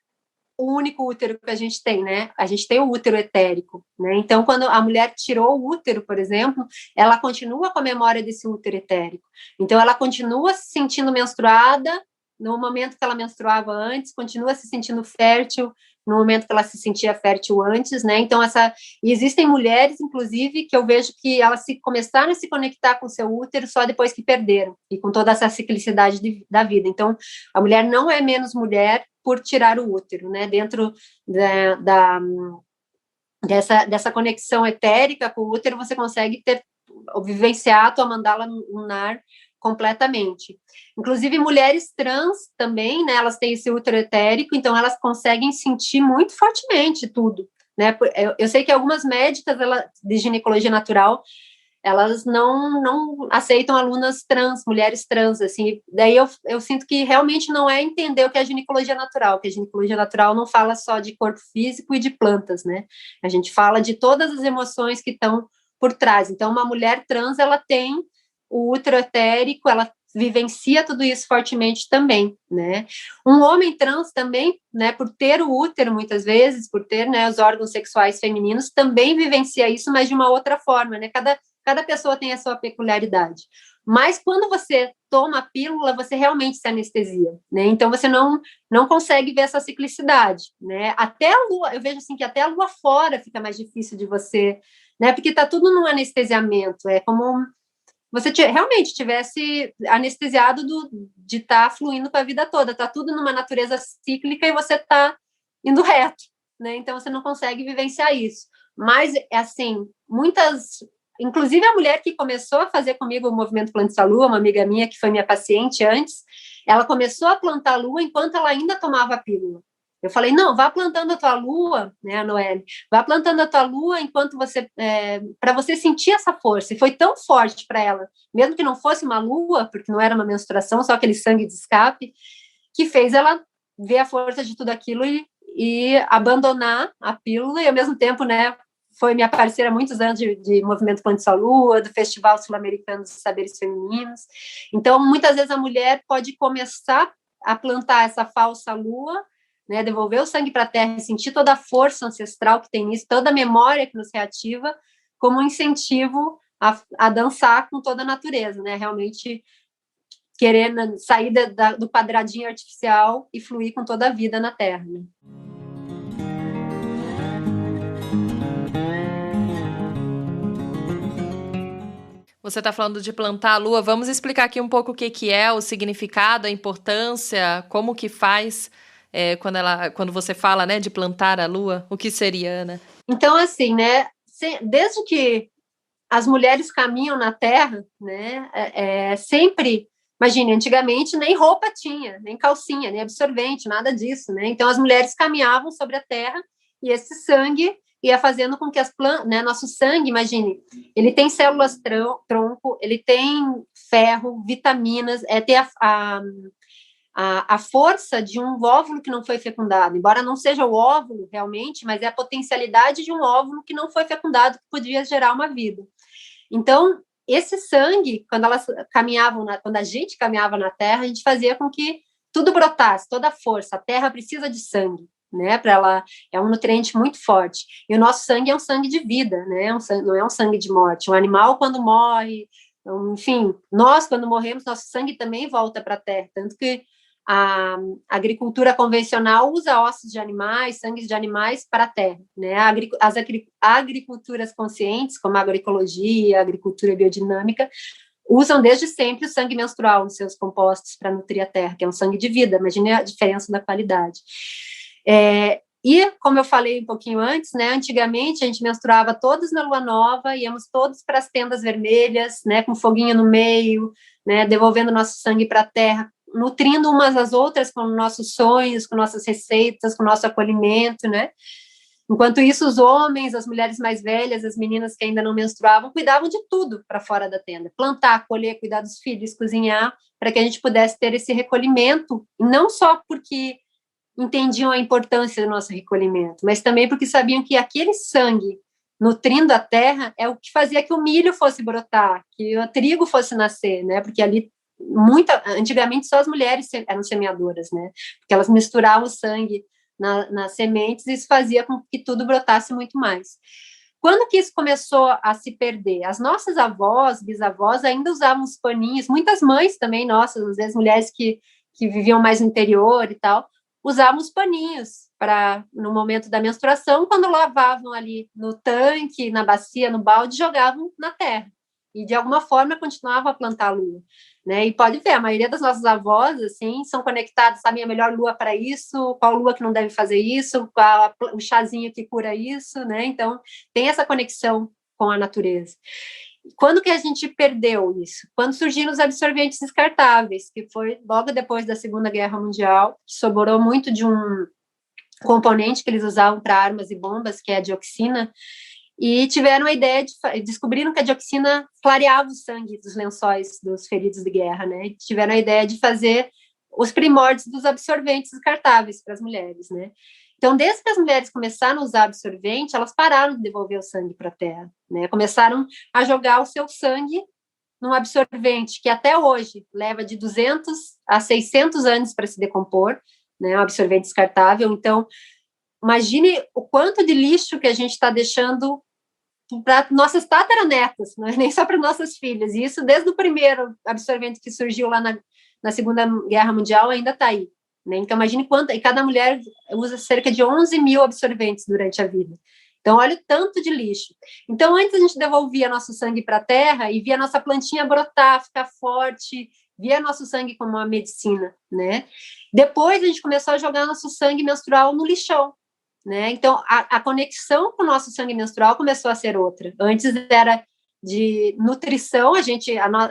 o único útero que a gente tem, né? A gente tem o útero etérico, né? Então, quando a mulher tirou o útero, por exemplo, ela continua com a memória desse útero etérico. Então, ela continua se sentindo menstruada no momento que ela menstruava antes, continua se sentindo fértil no momento que ela se sentia fértil antes, né? Então, existem mulheres, inclusive, que eu vejo que elas começaram a se conectar com o seu útero só depois que perderam, e com toda essa ciclicidade da vida. Então, a mulher não é menos mulher por tirar o útero, né? Dentro dessa conexão etérica com o útero, você consegue vivenciar a tua mandala lunar completamente. Inclusive, mulheres trans também, né? Elas têm esse útero etérico, então elas conseguem sentir muito fortemente tudo, né? Eu sei que algumas médicas de ginecologia natural, elas não aceitam alunas trans, mulheres trans, assim. Daí eu sinto que realmente não é entender o que é ginecologia natural, que a ginecologia natural não fala só de corpo físico e de plantas, né? A gente fala de todas as emoções que estão por trás. Então, uma mulher trans, ela tem o útero etérico, ela vivencia tudo isso fortemente também, né? Um homem trans também, né, por ter o útero muitas vezes, por ter, né, os órgãos sexuais femininos, também vivencia isso, mas de uma outra forma, né? Cada pessoa tem a sua peculiaridade. Mas quando você toma a pílula, você realmente se anestesia, né? Então você não consegue ver essa ciclicidade, né? Até a lua, eu vejo assim que até a lua fora fica mais difícil de você, né? Porque está tudo num anestesiamento, é como você realmente tivesse anestesiado de estar fluindo com a vida toda, está tudo numa natureza cíclica e você está indo reto, né? Então você não consegue vivenciar isso. Mas, assim, inclusive a mulher que começou a fazer comigo o movimento Plante a Lua, uma amiga minha que foi minha paciente antes, ela começou a plantar a lua enquanto ela ainda tomava a pílula. Eu falei, não, vá plantando a tua lua, né, a Noelle, vá plantando a tua lua enquanto você, para você sentir essa força. E foi tão forte para ela, mesmo que não fosse uma lua, porque não era uma menstruação, só aquele sangue de escape, que fez ela ver a força de tudo aquilo e abandonar a pílula e, ao mesmo tempo, né, foi minha parceira há muitos anos de movimento Plante a Lua, do Festival Sul-Americano dos Saberes Femininos. Então, muitas vezes a mulher pode começar a plantar essa falsa lua, né, devolver o sangue para a terra e sentir toda a força ancestral que tem nisso, toda a memória que nos reativa, como um incentivo a dançar com toda a natureza, né, realmente querer sair do quadradinho artificial e fluir com toda a vida na terra, né? Você está falando de plantar a lua. Vamos explicar aqui um pouco o que é, o significado, a importância, como que faz quando você fala, né, de plantar a lua. O que seria, Ana? Então, assim, né, desde que as mulheres caminham na Terra, né, sempre, imagine, antigamente nem roupa tinha, nem calcinha, nem absorvente, nada disso, né? Então as mulheres caminhavam sobre a Terra e esse sangue ia fazendo com que as plantas, né, nosso sangue, imagine, ele tem células tronco, ele tem ferro, vitaminas, tem a força de um óvulo que não foi fecundado, embora não seja o óvulo realmente, mas é a potencialidade de um óvulo que não foi fecundado, que podia gerar uma vida. Então, esse sangue, quando a gente caminhava na Terra, a gente fazia com que tudo brotasse, toda a força. A Terra precisa de sangue, né? Para ela é um nutriente muito forte. E o nosso sangue é um sangue de vida, né? Não é um sangue de morte. Um animal quando morre, enfim, nós quando morremos, nosso sangue também volta para a Terra, tanto que a agricultura convencional usa ossos de animais, sangue de animais para a terra, né? As agriculturas conscientes, como a agroecologia, a agricultura biodinâmica, usam desde sempre o sangue menstrual nos seus compostos para nutrir a terra, que é um sangue de vida. Imagine a diferença da qualidade. E, como eu falei um pouquinho antes, né, antigamente a gente menstruava todos na lua nova, íamos todos para as tendas vermelhas, né, com foguinho no meio, né, devolvendo nosso sangue para a terra, nutrindo umas às outras com nossos sonhos, com nossas receitas, com nosso acolhimento, né? Enquanto isso, os homens, as mulheres mais velhas, as meninas que ainda não menstruavam, cuidavam de tudo para fora da tenda. Plantar, colher, cuidar dos filhos, cozinhar, para que a gente pudesse ter esse recolhimento, e não só porque entendiam a importância do nosso recolhimento, mas também porque sabiam que aquele sangue nutrindo a terra é o que fazia que o milho fosse brotar, que o trigo fosse nascer, né? Porque ali antigamente só as mulheres eram semeadoras, né? Porque elas misturavam o sangue nas sementes e isso fazia com que tudo brotasse muito mais. Quando que isso começou a se perder? As nossas avós, bisavós ainda usavam os paninhos, muitas mães também, nossas, às vezes mulheres que viviam mais no interior e tal, usavam os paninhos no momento da menstruação, quando lavavam ali no tanque, na bacia, no balde, jogavam na terra. E, de alguma forma, continuavam a plantar a lua. Né? E pode ver, a maioria das nossas avós, assim, são conectadas, sabem a melhor lua para isso, qual lua que não deve fazer isso, qual o chazinho que cura isso, né? Então, tem essa conexão com a natureza. Quando que a gente perdeu isso? Quando surgiram os absorventes descartáveis, que foi logo depois da Segunda Guerra Mundial, que sobrou muito de um componente que eles usavam para armas e bombas, que é a dioxina, e tiveram a ideia descobriram que a dioxina clareava o sangue dos lençóis dos feridos de guerra, né? E tiveram a ideia de fazer os primórdios dos absorventes descartáveis para as mulheres, né? Então, desde que as mulheres começaram a usar absorvente, elas pararam de devolver o sangue para a terra, né? Começaram a jogar o seu sangue num absorvente que até hoje leva de 200 a 600 anos para se decompor, né, um absorvente descartável. Então, imagine o quanto de lixo que a gente está deixando para nossas tataranetas, não é nem só para nossas filhas. E isso desde o primeiro absorvente que surgiu lá na Segunda Guerra Mundial ainda está aí. Né? Então, imagine quanto... E cada mulher usa cerca de 11 mil absorventes durante a vida. Então, olha o tanto de lixo. Então, antes a gente devolvia nosso sangue para a terra e via nossa plantinha brotar, ficar forte, via nosso sangue como uma medicina, né? Depois a gente começou a jogar nosso sangue menstrual no lixão, né? Então, a conexão com o nosso sangue menstrual começou a ser outra. Antes era de nutrição,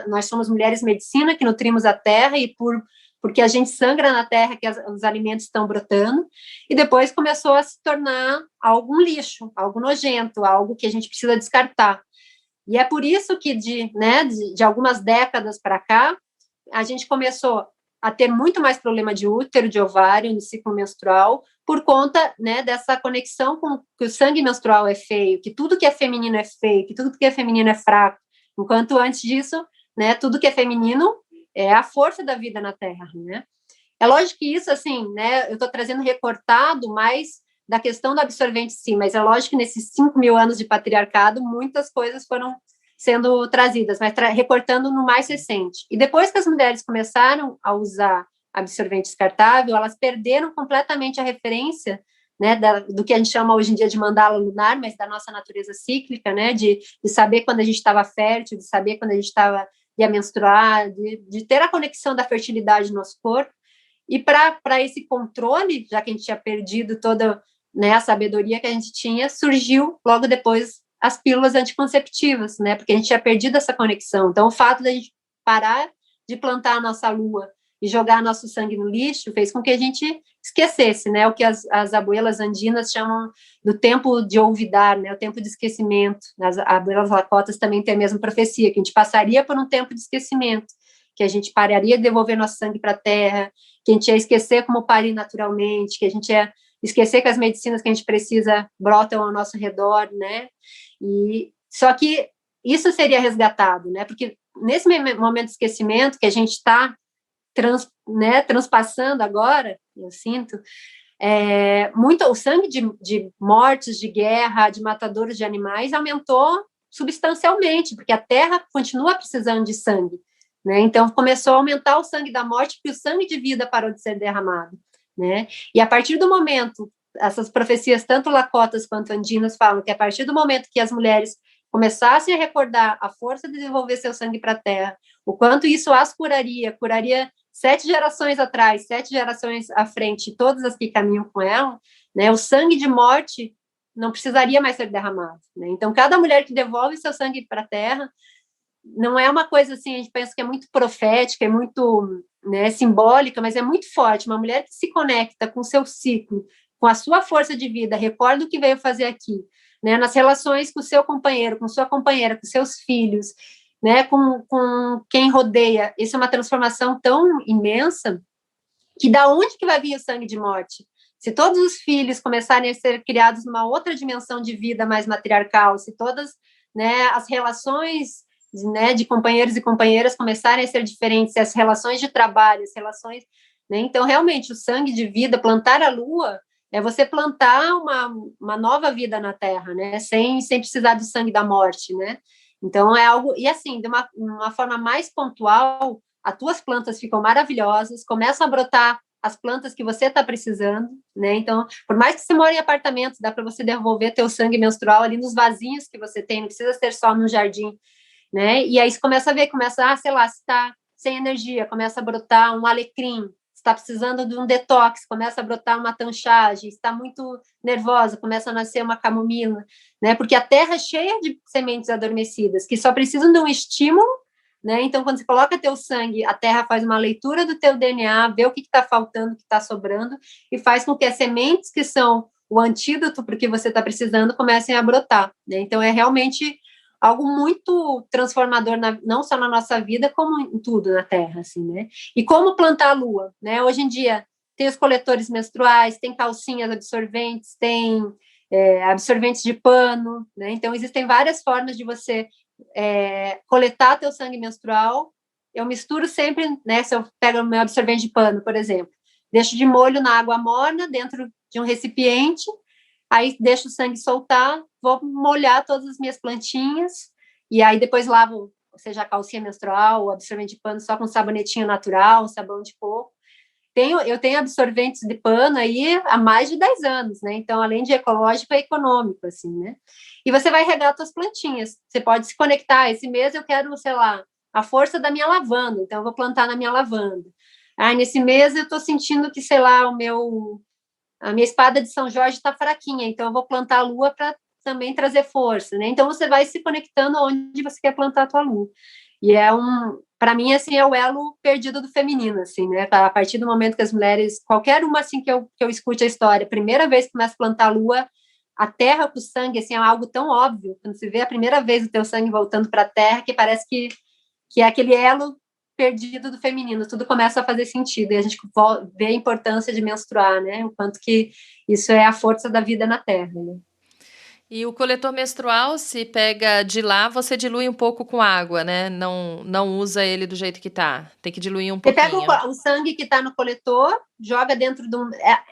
nós somos mulheres medicina que nutrimos a terra e porque a gente sangra na terra que os alimentos estão brotando, e depois começou a se tornar algum lixo, algo nojento, algo que a gente precisa descartar. E é por isso que de algumas décadas para cá, a gente começou a ter muito mais problema de útero, de ovário, no ciclo menstrual, por conta, né, dessa conexão com que o sangue menstrual é feio, que tudo que é feminino é feio, que tudo que é feminino é fraco, enquanto antes disso, né, tudo que é feminino é a força da vida na Terra, né? É lógico que isso, assim, né, eu estou trazendo recortado mais da questão do absorvente, sim, mas é lógico que nesses 5 mil anos de patriarcado, muitas coisas foram sendo trazidas, mas recortando no mais recente. E depois que as mulheres começaram a usar absorvente descartável, elas perderam completamente a referência, né, do que a gente chama hoje em dia de mandala lunar, mas da nossa natureza cíclica, né, de saber quando a gente estava fértil, de saber quando a gente ia menstruar, de ter a conexão da fertilidade no nosso corpo. E para esse controle, já que a gente tinha perdido toda, né, a sabedoria que a gente tinha, surgiu logo depois as pílulas anticonceptivas, né, porque a gente tinha perdido essa conexão. Então, o fato da gente parar de plantar a nossa lua e jogar nosso sangue no lixo fez com que a gente esquecesse, né, o que as abuelas andinas chamam do tempo de olvidar, né, o tempo de esquecimento. As abuelas lacotas também têm a mesma profecia, que a gente passaria por um tempo de esquecimento, que a gente pararia de devolver nosso sangue para a terra, que a gente ia esquecer como parir naturalmente, que a gente ia esquecer que as medicinas que a gente precisa brotam ao nosso redor, né, e só que isso seria resgatado, né, porque nesse momento de esquecimento que a gente está transpassando agora, eu sinto, muito o sangue de mortes, de guerra, de matadouros de animais aumentou substancialmente, porque a terra continua precisando de sangue, né? Então começou a aumentar o sangue da morte, porque o sangue de vida parou de ser derramado, né? E a partir do momento, essas profecias, tanto lacotas quanto andinas, falam que a partir do momento que as mulheres começassem a recordar a força de devolver seu sangue para a terra, o quanto isso as curaria 7 gerações atrás, 7 gerações à frente, todas as que caminham com ela, né, o sangue de morte não precisaria mais ser derramado, né? Então, cada mulher que devolve seu sangue para a terra, não é uma coisa assim, a gente pensa que é muito profética, é muito, né, simbólica, mas é muito forte. Uma mulher que se conecta com o seu ciclo, com a sua força de vida, recorda o que veio fazer aqui, né, nas relações com o seu companheiro, com sua companheira, com seus filhos, né, com quem rodeia. Isso é uma transformação tão imensa que da onde que vai vir o sangue de morte? Se todos os filhos começarem a ser criados numa outra dimensão de vida mais matriarcal, se todas, né, as relações, né, de companheiros e companheiras começarem a ser diferentes, as relações de trabalho, as relações, né, então realmente o sangue de vida, plantar a lua, é você plantar uma nova vida na Terra, né, sem precisar do sangue da morte, né. Então, é algo... E, assim, de uma forma mais pontual, as tuas plantas ficam maravilhosas, começam a brotar as plantas que você está precisando, né? Então, por mais que você mora em apartamentos, dá para você devolver teu sangue menstrual ali nos vasinhos que você tem, não precisa ser só no jardim, né? E aí você começa a ver, sei lá, se está sem energia, começa a brotar um alecrim, está precisando de um detox, começa a brotar uma tanchagem, está muito nervosa, começa a nascer uma camomila, né? Porque a terra é cheia de sementes adormecidas, que só precisam de um estímulo, né? Então, quando você coloca teu sangue, a terra faz uma leitura do teu DNA, vê o que está faltando, o que está sobrando, e faz com que as sementes que são o antídoto para o que você está precisando comecem a brotar, né? Então, é realmente algo muito transformador, não só na nossa vida, como em tudo na Terra, assim, né? E como plantar a lua, né? Hoje em dia, tem os coletores menstruais, tem calcinhas absorventes, tem absorventes de pano, né? Então, existem várias formas de você coletar teu sangue menstrual, eu misturo sempre, né? Se eu pego o meu absorvente de pano, por exemplo, deixo de molho na água morna, dentro de um recipiente, aí deixo o sangue soltar, vou molhar todas as minhas plantinhas, e aí depois lavo, seja a calcinha menstrual, o absorvente de pano só com sabonetinho natural, sabão de coco. Eu tenho absorventes de pano aí há mais de 10 anos, né? Então, além de ecológico, é econômico, assim, né? E você vai regar suas plantinhas. Você pode se conectar. Esse mês eu quero, sei lá, a força da minha lavanda. Então, eu vou plantar na minha lavanda. Nesse mês eu estou sentindo que, sei lá, a minha espada de São Jorge está fraquinha. Então, eu vou plantar a lua para também trazer força, né? Então, você vai se conectando onde você quer plantar a tua lua. E para mim, assim, é o elo perdido do feminino, assim, né? A partir do momento que as mulheres, qualquer uma, assim, que eu escute a história, primeira vez que começa a plantar a lua, a terra com o sangue, assim, é algo tão óbvio, quando você vê a primeira vez o teu sangue voltando para a terra, que parece que é aquele elo perdido do feminino, tudo começa a fazer sentido, e a gente vê a importância de menstruar, né? O quanto que isso é a força da vida na terra, né? E o coletor menstrual, se pega de lá, você dilui um pouco com água, né? Não usa ele do jeito que tá. Tem que diluir um Você pega pouquinho. o sangue que está no coletor, joga dentro de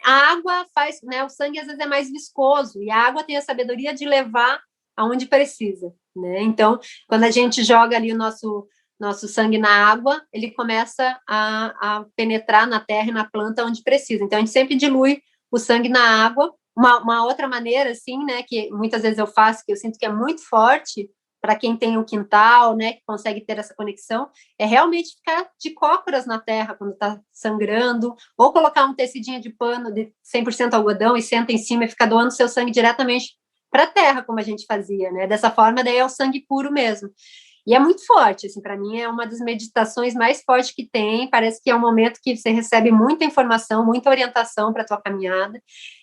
a água faz, né? O sangue às vezes é mais viscoso, e a água tem a sabedoria de levar aonde precisa, né? Então, quando a gente joga ali o nosso sangue na água, ele começa a penetrar na terra e na planta onde precisa. Então, a gente sempre dilui o sangue na água. Uma outra maneira, assim, né, que muitas vezes eu faço, que eu sinto que é muito forte para quem tem um quintal, né, que consegue ter essa conexão, é realmente ficar de cócoras na terra quando está sangrando, ou colocar um tecidinho de pano de 100% algodão e senta em cima e fica doando seu sangue diretamente para a terra, como a gente fazia, né? Dessa forma, daí é o sangue puro mesmo. E é muito forte, assim, para mim é uma das meditações mais fortes que tem, parece que é um momento que você recebe muita informação, muita orientação para a tua caminhada.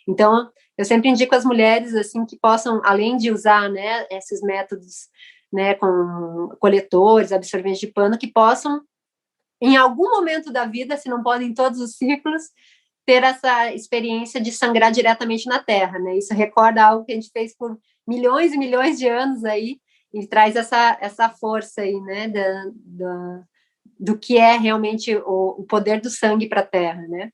Então, eu sempre indico às mulheres, assim, que possam, além de usar, né, esses métodos, né, com coletores, absorventes de pano, que possam, em algum momento da vida, se não podem em todos os ciclos, ter essa experiência de sangrar diretamente na terra, né? Isso recorda algo que a gente fez por milhões e milhões de anos aí, e traz essa força aí, né, do que é realmente o poder do sangue para a terra, né?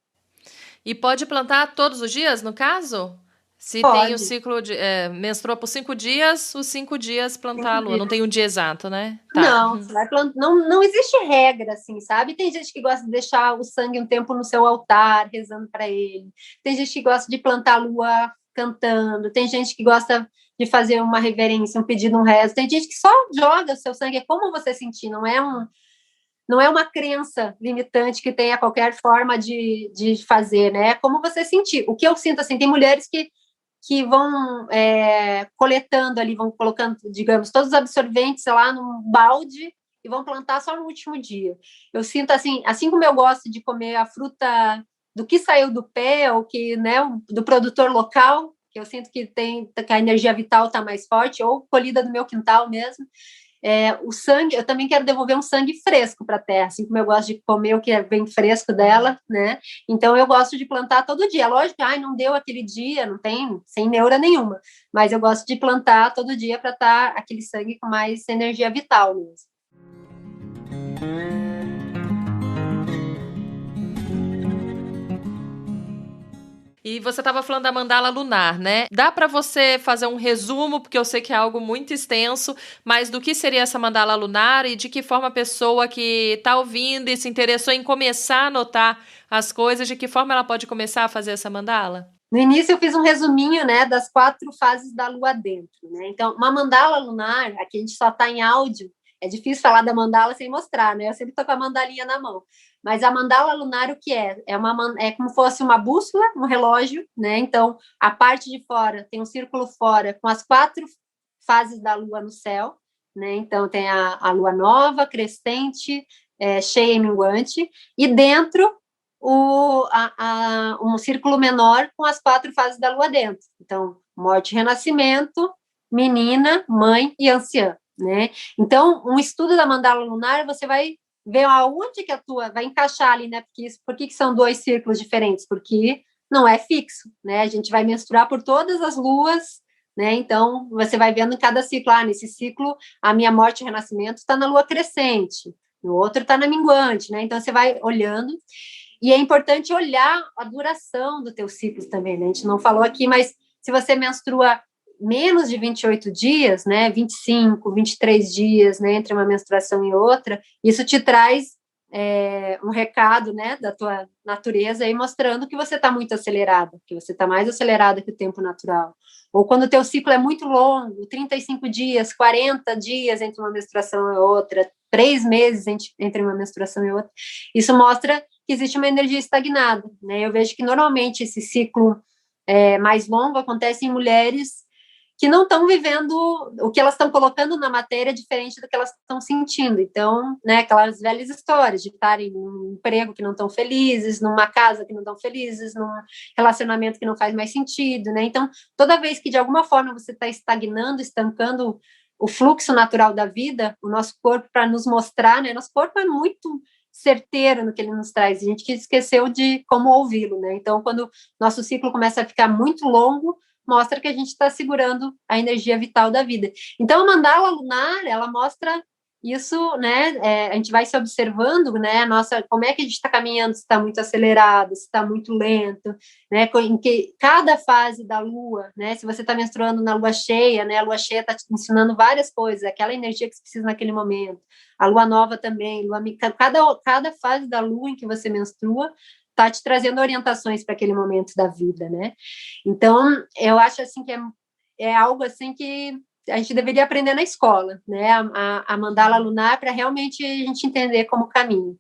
E pode plantar todos os dias, no caso? Se tem o Pode. ciclo de... menstrua por 5 dias, os 5 dias plantar a 5 lua. Não dias. tem um dia exato, né? Tá. Não, você vai plantar. Não existe regra, assim, sabe? Tem gente que gosta de deixar o sangue um tempo no seu altar, rezando para ele. Tem gente que gosta de plantar a lua cantando. Tem gente que gosta de fazer uma reverência, um pedido, um rezo. Tem gente que só joga o seu sangue, é como você sentir, não é uma crença limitante que tenha qualquer forma de fazer, né? É como você sentir. O que eu sinto, assim, tem mulheres que vão coletando ali, vão colocando, digamos, todos os absorventes lá num balde e vão plantar só no último dia. Eu sinto assim como eu gosto de comer a fruta do que saiu do pé, ou que, né, do produtor local, que eu sinto que a energia vital está mais forte, ou colhida do meu quintal mesmo. O sangue, eu também quero devolver um sangue fresco para a terra, assim como eu gosto de comer o que vem fresco dela, né? Então eu gosto de plantar todo dia. Lógico que não deu aquele dia, não tem, sem neura nenhuma, mas eu gosto de plantar todo dia para estar aquele sangue com mais energia vital mesmo. E você estava falando da mandala lunar, né? Dá para você fazer um resumo, porque eu sei que é algo muito extenso, mas do que seria essa mandala lunar e de que forma a pessoa que está ouvindo e se interessou em começar a anotar as coisas, de que forma ela pode começar a fazer essa mandala? No início eu fiz um resuminho, né, das 4 fases da lua dentro, né? Então, uma mandala lunar, aqui a gente só está em áudio, é difícil falar da mandala sem mostrar, né? Eu sempre estou com a mandalinha na mão. Mas a mandala lunar, o que é? É como se fosse uma bússola, um relógio, né? Então, a parte de fora tem um círculo fora com as 4 fases da lua no céu, né? Então, tem a lua nova, crescente, cheia e minguante, e dentro um círculo menor com as 4 fases da lua dentro. Então, morte e renascimento, menina, mãe e anciã, né? Então, um estudo da mandala lunar, você vai ver aonde que a tua vai encaixar ali, né? Por que são 2 círculos diferentes? Porque não é fixo, né? A gente vai menstruar por todas as luas né? Então, você vai vendo em cada ciclo, nesse ciclo, a minha morte e renascimento está na lua crescente, no outro está na minguante, né? Então, você vai olhando, e é importante olhar a duração do teu ciclo também, né? A gente não falou aqui, mas se você menstrua menos de 28 dias, né, 25, 23 dias, né, entre uma menstruação e outra, isso te traz um recado, né, da tua natureza aí mostrando que você está muito acelerada, que você está mais acelerada que o tempo natural. Ou quando o teu ciclo é muito longo, 35 dias, 40 dias entre uma menstruação e outra, 3 meses entre uma menstruação e outra, isso mostra que existe uma energia estagnada, né? Eu vejo que normalmente esse ciclo mais longo acontece em mulheres que não estão vivendo o que elas estão colocando na matéria diferente do que elas estão sentindo. Então, né, aquelas velhas histórias de estarem num emprego que não estão felizes, numa casa que não estão felizes, num relacionamento que não faz mais sentido, né? Então, toda vez que de alguma forma você está estagnando, estancando o fluxo natural da vida, o nosso corpo, para nos mostrar, né? Nosso corpo é muito certeiro no que ele nos traz, a gente que esqueceu de como ouvi-lo, né? Então, quando nosso ciclo começa a ficar muito longo, mostra que a gente está segurando a energia vital da vida. Então, a mandala lunar, ela mostra isso, né? A gente vai se observando, né? Como é que a gente está caminhando, se está muito acelerado, se está muito lento, né? Em que cada fase da lua, né? Se você está menstruando na lua cheia, né? A lua cheia está te ensinando várias coisas, aquela energia que você precisa naquele momento. A lua nova também, cada fase da lua em que você menstrua está te trazendo orientações para aquele momento da vida, né? Então, eu acho assim que é algo assim que a gente deveria aprender na escola, né? A mandala lunar para realmente a gente entender como caminho.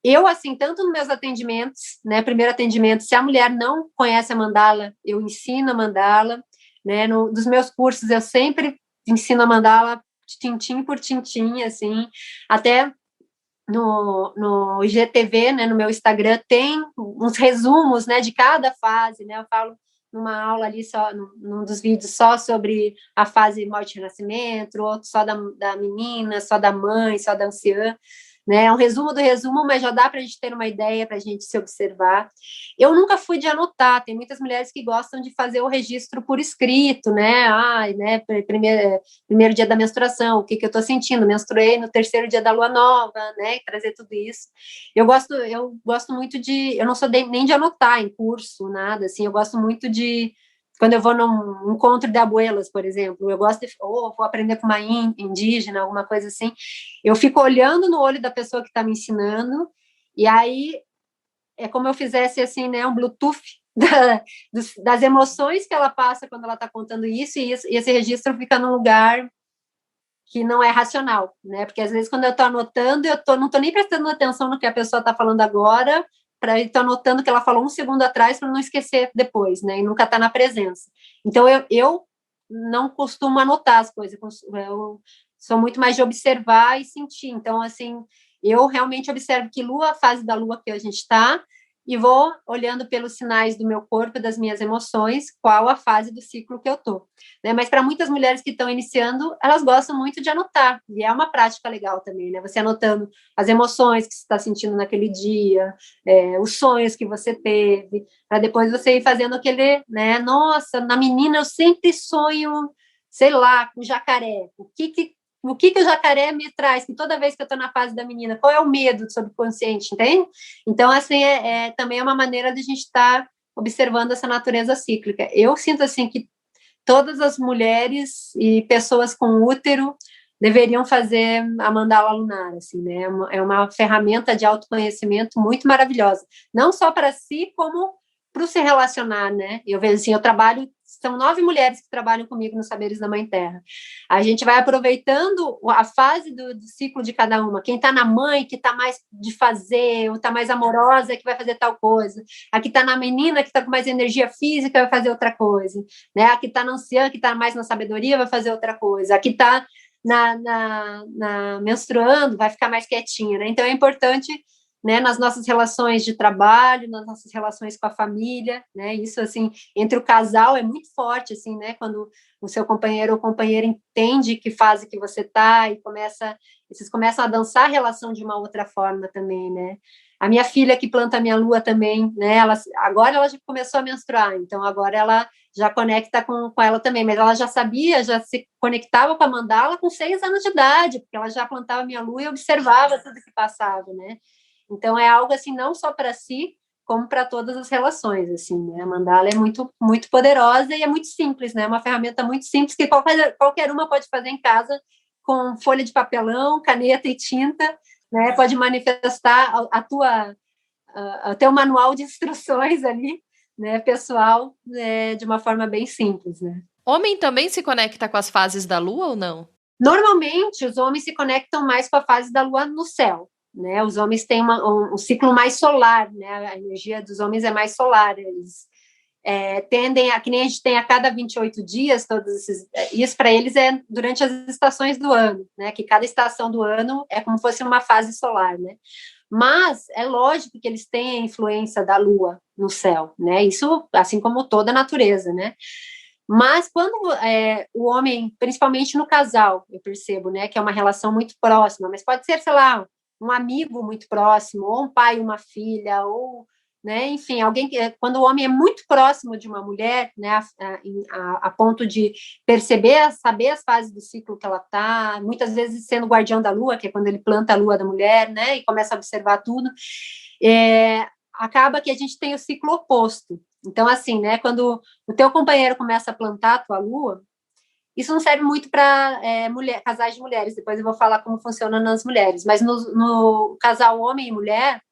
Eu, assim, tanto nos meus atendimentos, né? Primeiro atendimento, se a mulher não conhece a mandala, eu ensino a mandala, né? Dos meus cursos, eu sempre ensino a mandala tintim por tintim, assim, até no IGTV, né, no meu Instagram, tem uns resumos, né, de cada fase, né, eu falo numa aula ali, num dos vídeos, só sobre a fase morte e renascimento, outro só da menina, só da mãe, só da anciã, né, é um resumo do resumo, mas já dá para a gente ter uma ideia, para a gente se observar. Eu nunca fui de anotar, tem muitas mulheres que gostam de fazer o registro por escrito, né, né, primeiro dia da menstruação, o que eu estou sentindo, menstruei no terceiro dia da lua nova, né, trazer tudo isso. Eu gosto muito eu não sou nem de anotar em curso, nada, assim, eu gosto muito de quando eu vou num encontro de abuelas, por exemplo, eu gosto vou aprender com uma indígena, alguma coisa assim, eu fico olhando no olho da pessoa que está me ensinando, e aí é como eu fizesse, assim, né, um Bluetooth das emoções que ela passa quando ela está contando isso, e esse registro fica num lugar que não é racional, né, porque às vezes quando eu estou anotando, não estou nem prestando atenção no que a pessoa está falando agora, estou anotando o que ela falou um segundo atrás para não esquecer depois, né, e nunca tá na presença. Então, eu não costumo anotar as coisas, eu sou muito mais de observar e sentir. Então, assim, eu realmente observo que a fase da lua que a gente está, e vou olhando pelos sinais do meu corpo, das minhas emoções, qual a fase do ciclo que eu estou. Né? Mas para muitas mulheres que estão iniciando, elas gostam muito de anotar, e é uma prática legal também, né? Você anotando as emoções que você está sentindo naquele dia, os sonhos que você teve, para depois você ir fazendo aquele, né? Nossa, na menina eu sempre sonho, sei lá, com jacaré. O que o jacaré me traz, que toda vez que eu estou na fase da menina, qual é o medo do subconsciente, entende? Então, assim, também é uma maneira de a gente estar observando essa natureza cíclica. Eu sinto, assim, que todas as mulheres e pessoas com útero deveriam fazer a mandala lunar, assim, né? É uma ferramenta de autoconhecimento muito maravilhosa, não só para si, como para se relacionar, né? Eu vejo assim, são 9 mulheres que trabalham comigo nos Saberes da Mãe Terra. A gente vai aproveitando a fase do ciclo de cada uma. Quem está na mãe, que está mais de fazer, ou está mais amorosa, que vai fazer tal coisa. A que está na menina, que está com mais energia física, vai fazer outra coisa. Né? A que está na anciã, que está mais na sabedoria, vai fazer outra coisa. A que está na menstruando, vai ficar mais quietinha. Né? Então, é importante né, nas nossas relações de trabalho, nas nossas relações com a família, né, isso, assim, entre o casal é muito forte, assim, né, quando o seu companheiro ou companheira entende que fase que você tá e vocês começam a dançar a relação de uma outra forma também, né. A minha filha que planta a minha lua também, né, agora ela já começou a menstruar, então agora ela já conecta com ela também, mas ela já sabia, já se conectava com a mandala com 6 anos de idade, porque ela já plantava a minha lua e observava tudo que passava, né. Então, é algo, assim, não só para si, como para todas as relações, assim, né? A mandala é muito, muito poderosa e é muito simples, né? É uma ferramenta muito simples que qualquer uma pode fazer em casa com folha de papelão, caneta e tinta, né? Pode manifestar o teu manual de instruções ali, né, pessoal, né, de uma forma bem simples, né? Homem também se conecta com as fases da lua ou não? Normalmente, os homens se conectam mais com a fase da lua no céu, né? Os homens têm um ciclo mais solar, né? A energia dos homens é mais solar, eles tendem a, que nem a gente tem a cada 28 dias, isso para eles é durante as estações do ano, né? Que cada estação do ano é como se fosse uma fase solar, né? Mas é lógico que eles têm a influência da lua no céu, né? Isso, assim como toda a natureza, né? Mas quando o homem, principalmente no casal, eu percebo, né, que é uma relação muito próxima, mas pode ser, sei lá, um amigo muito próximo, ou um pai e uma filha, ou, né, enfim, alguém que, quando o homem é muito próximo de uma mulher, né, a ponto de perceber, saber as fases do ciclo que ela está, muitas vezes sendo guardião da lua, que é quando ele planta a lua da mulher, né, e começa a observar tudo, acaba que a gente tem o ciclo oposto. Então, assim, né, quando o teu companheiro começa a plantar a tua lua, isso não serve muito para casais de mulheres, depois eu vou falar como funciona nas mulheres, mas no casal homem e mulher,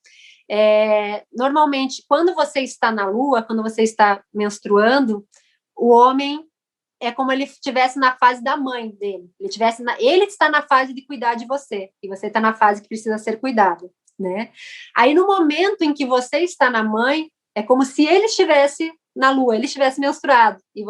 normalmente, quando você está na lua, quando você está menstruando, o homem é como ele estivesse na fase da mãe dele, ele está na fase de cuidar de você, e você está na fase que precisa ser cuidado, né? Aí, no momento em que você está na mãe, é como se ele estivesse na lua, ele estivesse menstruado, e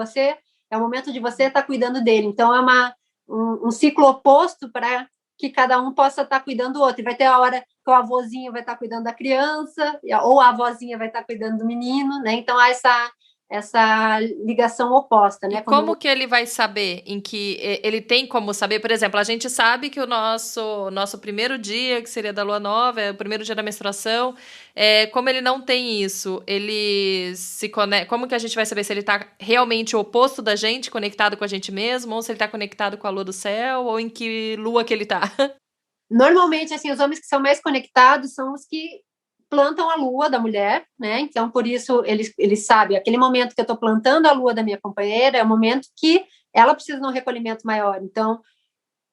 é o momento de você estar cuidando dele. Então, é um ciclo oposto para que cada um possa estar cuidando do outro. E vai ter a hora que o avôzinho vai estar cuidando da criança, ou a avózinha vai estar cuidando do menino, né? Então, há essa ligação oposta, né? E como que ele vai saber em que ele tem como saber? Por exemplo, a gente sabe que o nosso primeiro dia, que seria da lua nova, é o primeiro dia da menstruação. Como ele não tem isso, ele se conecta. Como que a gente vai saber se ele está realmente o oposto da gente, conectado com a gente mesmo, ou se ele está conectado com a lua do céu, ou em que lua que ele está? Normalmente, assim, os homens que são mais conectados são os que plantam a lua da mulher, né? Então, por isso, eles sabem, aquele momento que eu estou plantando a lua da minha companheira é o momento que ela precisa de um recolhimento maior. Então,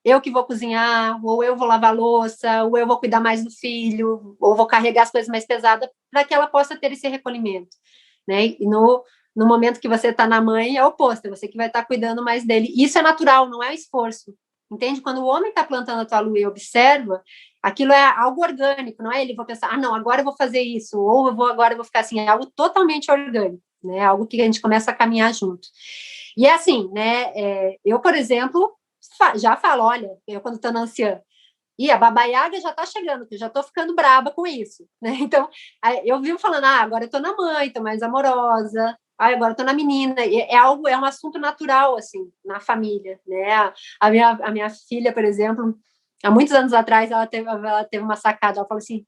eu que vou cozinhar, ou eu vou lavar a louça, ou eu vou cuidar mais do filho, ou vou carregar as coisas mais pesadas para que ela possa ter esse recolhimento, né? E no momento que você está na mãe, é o oposto, é você que vai estar cuidando mais dele. Isso é natural, não é esforço. Entende? Quando o homem está plantando a tua lua e observa, aquilo é algo orgânico, não é ele vou pensar, não, agora eu vou fazer isso, ou agora eu vou ficar assim, é algo totalmente orgânico, né? Algo que a gente começa a caminhar junto. E é assim, né? Eu, por exemplo, já falo, olha, eu quando estou na anciã, a Baba Yaga já está chegando, que eu já estou ficando braba com isso, né? Então, eu vivo falando, agora eu estou na mãe, estou mais amorosa, agora estou na menina, é um assunto natural, assim, na família, né? A minha filha, por exemplo, há muitos anos atrás, ela teve uma sacada, ela falou assim,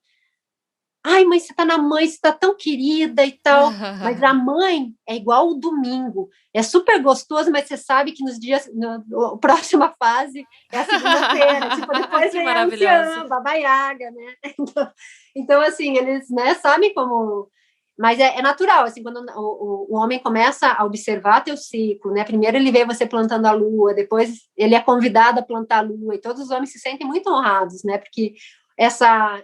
mãe, você tá na mãe, você tá tão querida e tal, mas a mãe é igual o domingo, é super gostoso, mas você sabe que nos dias, a próxima fase é a segunda-feira, tipo, depois vem a anciã, Baba Yaga, né? Então, assim, eles, né, sabem como... Mas é natural, assim, quando o homem começa a observar teu ciclo, né? Primeiro ele vê você plantando a lua, depois ele é convidado a plantar a lua, e todos os homens se sentem muito honrados, né? Porque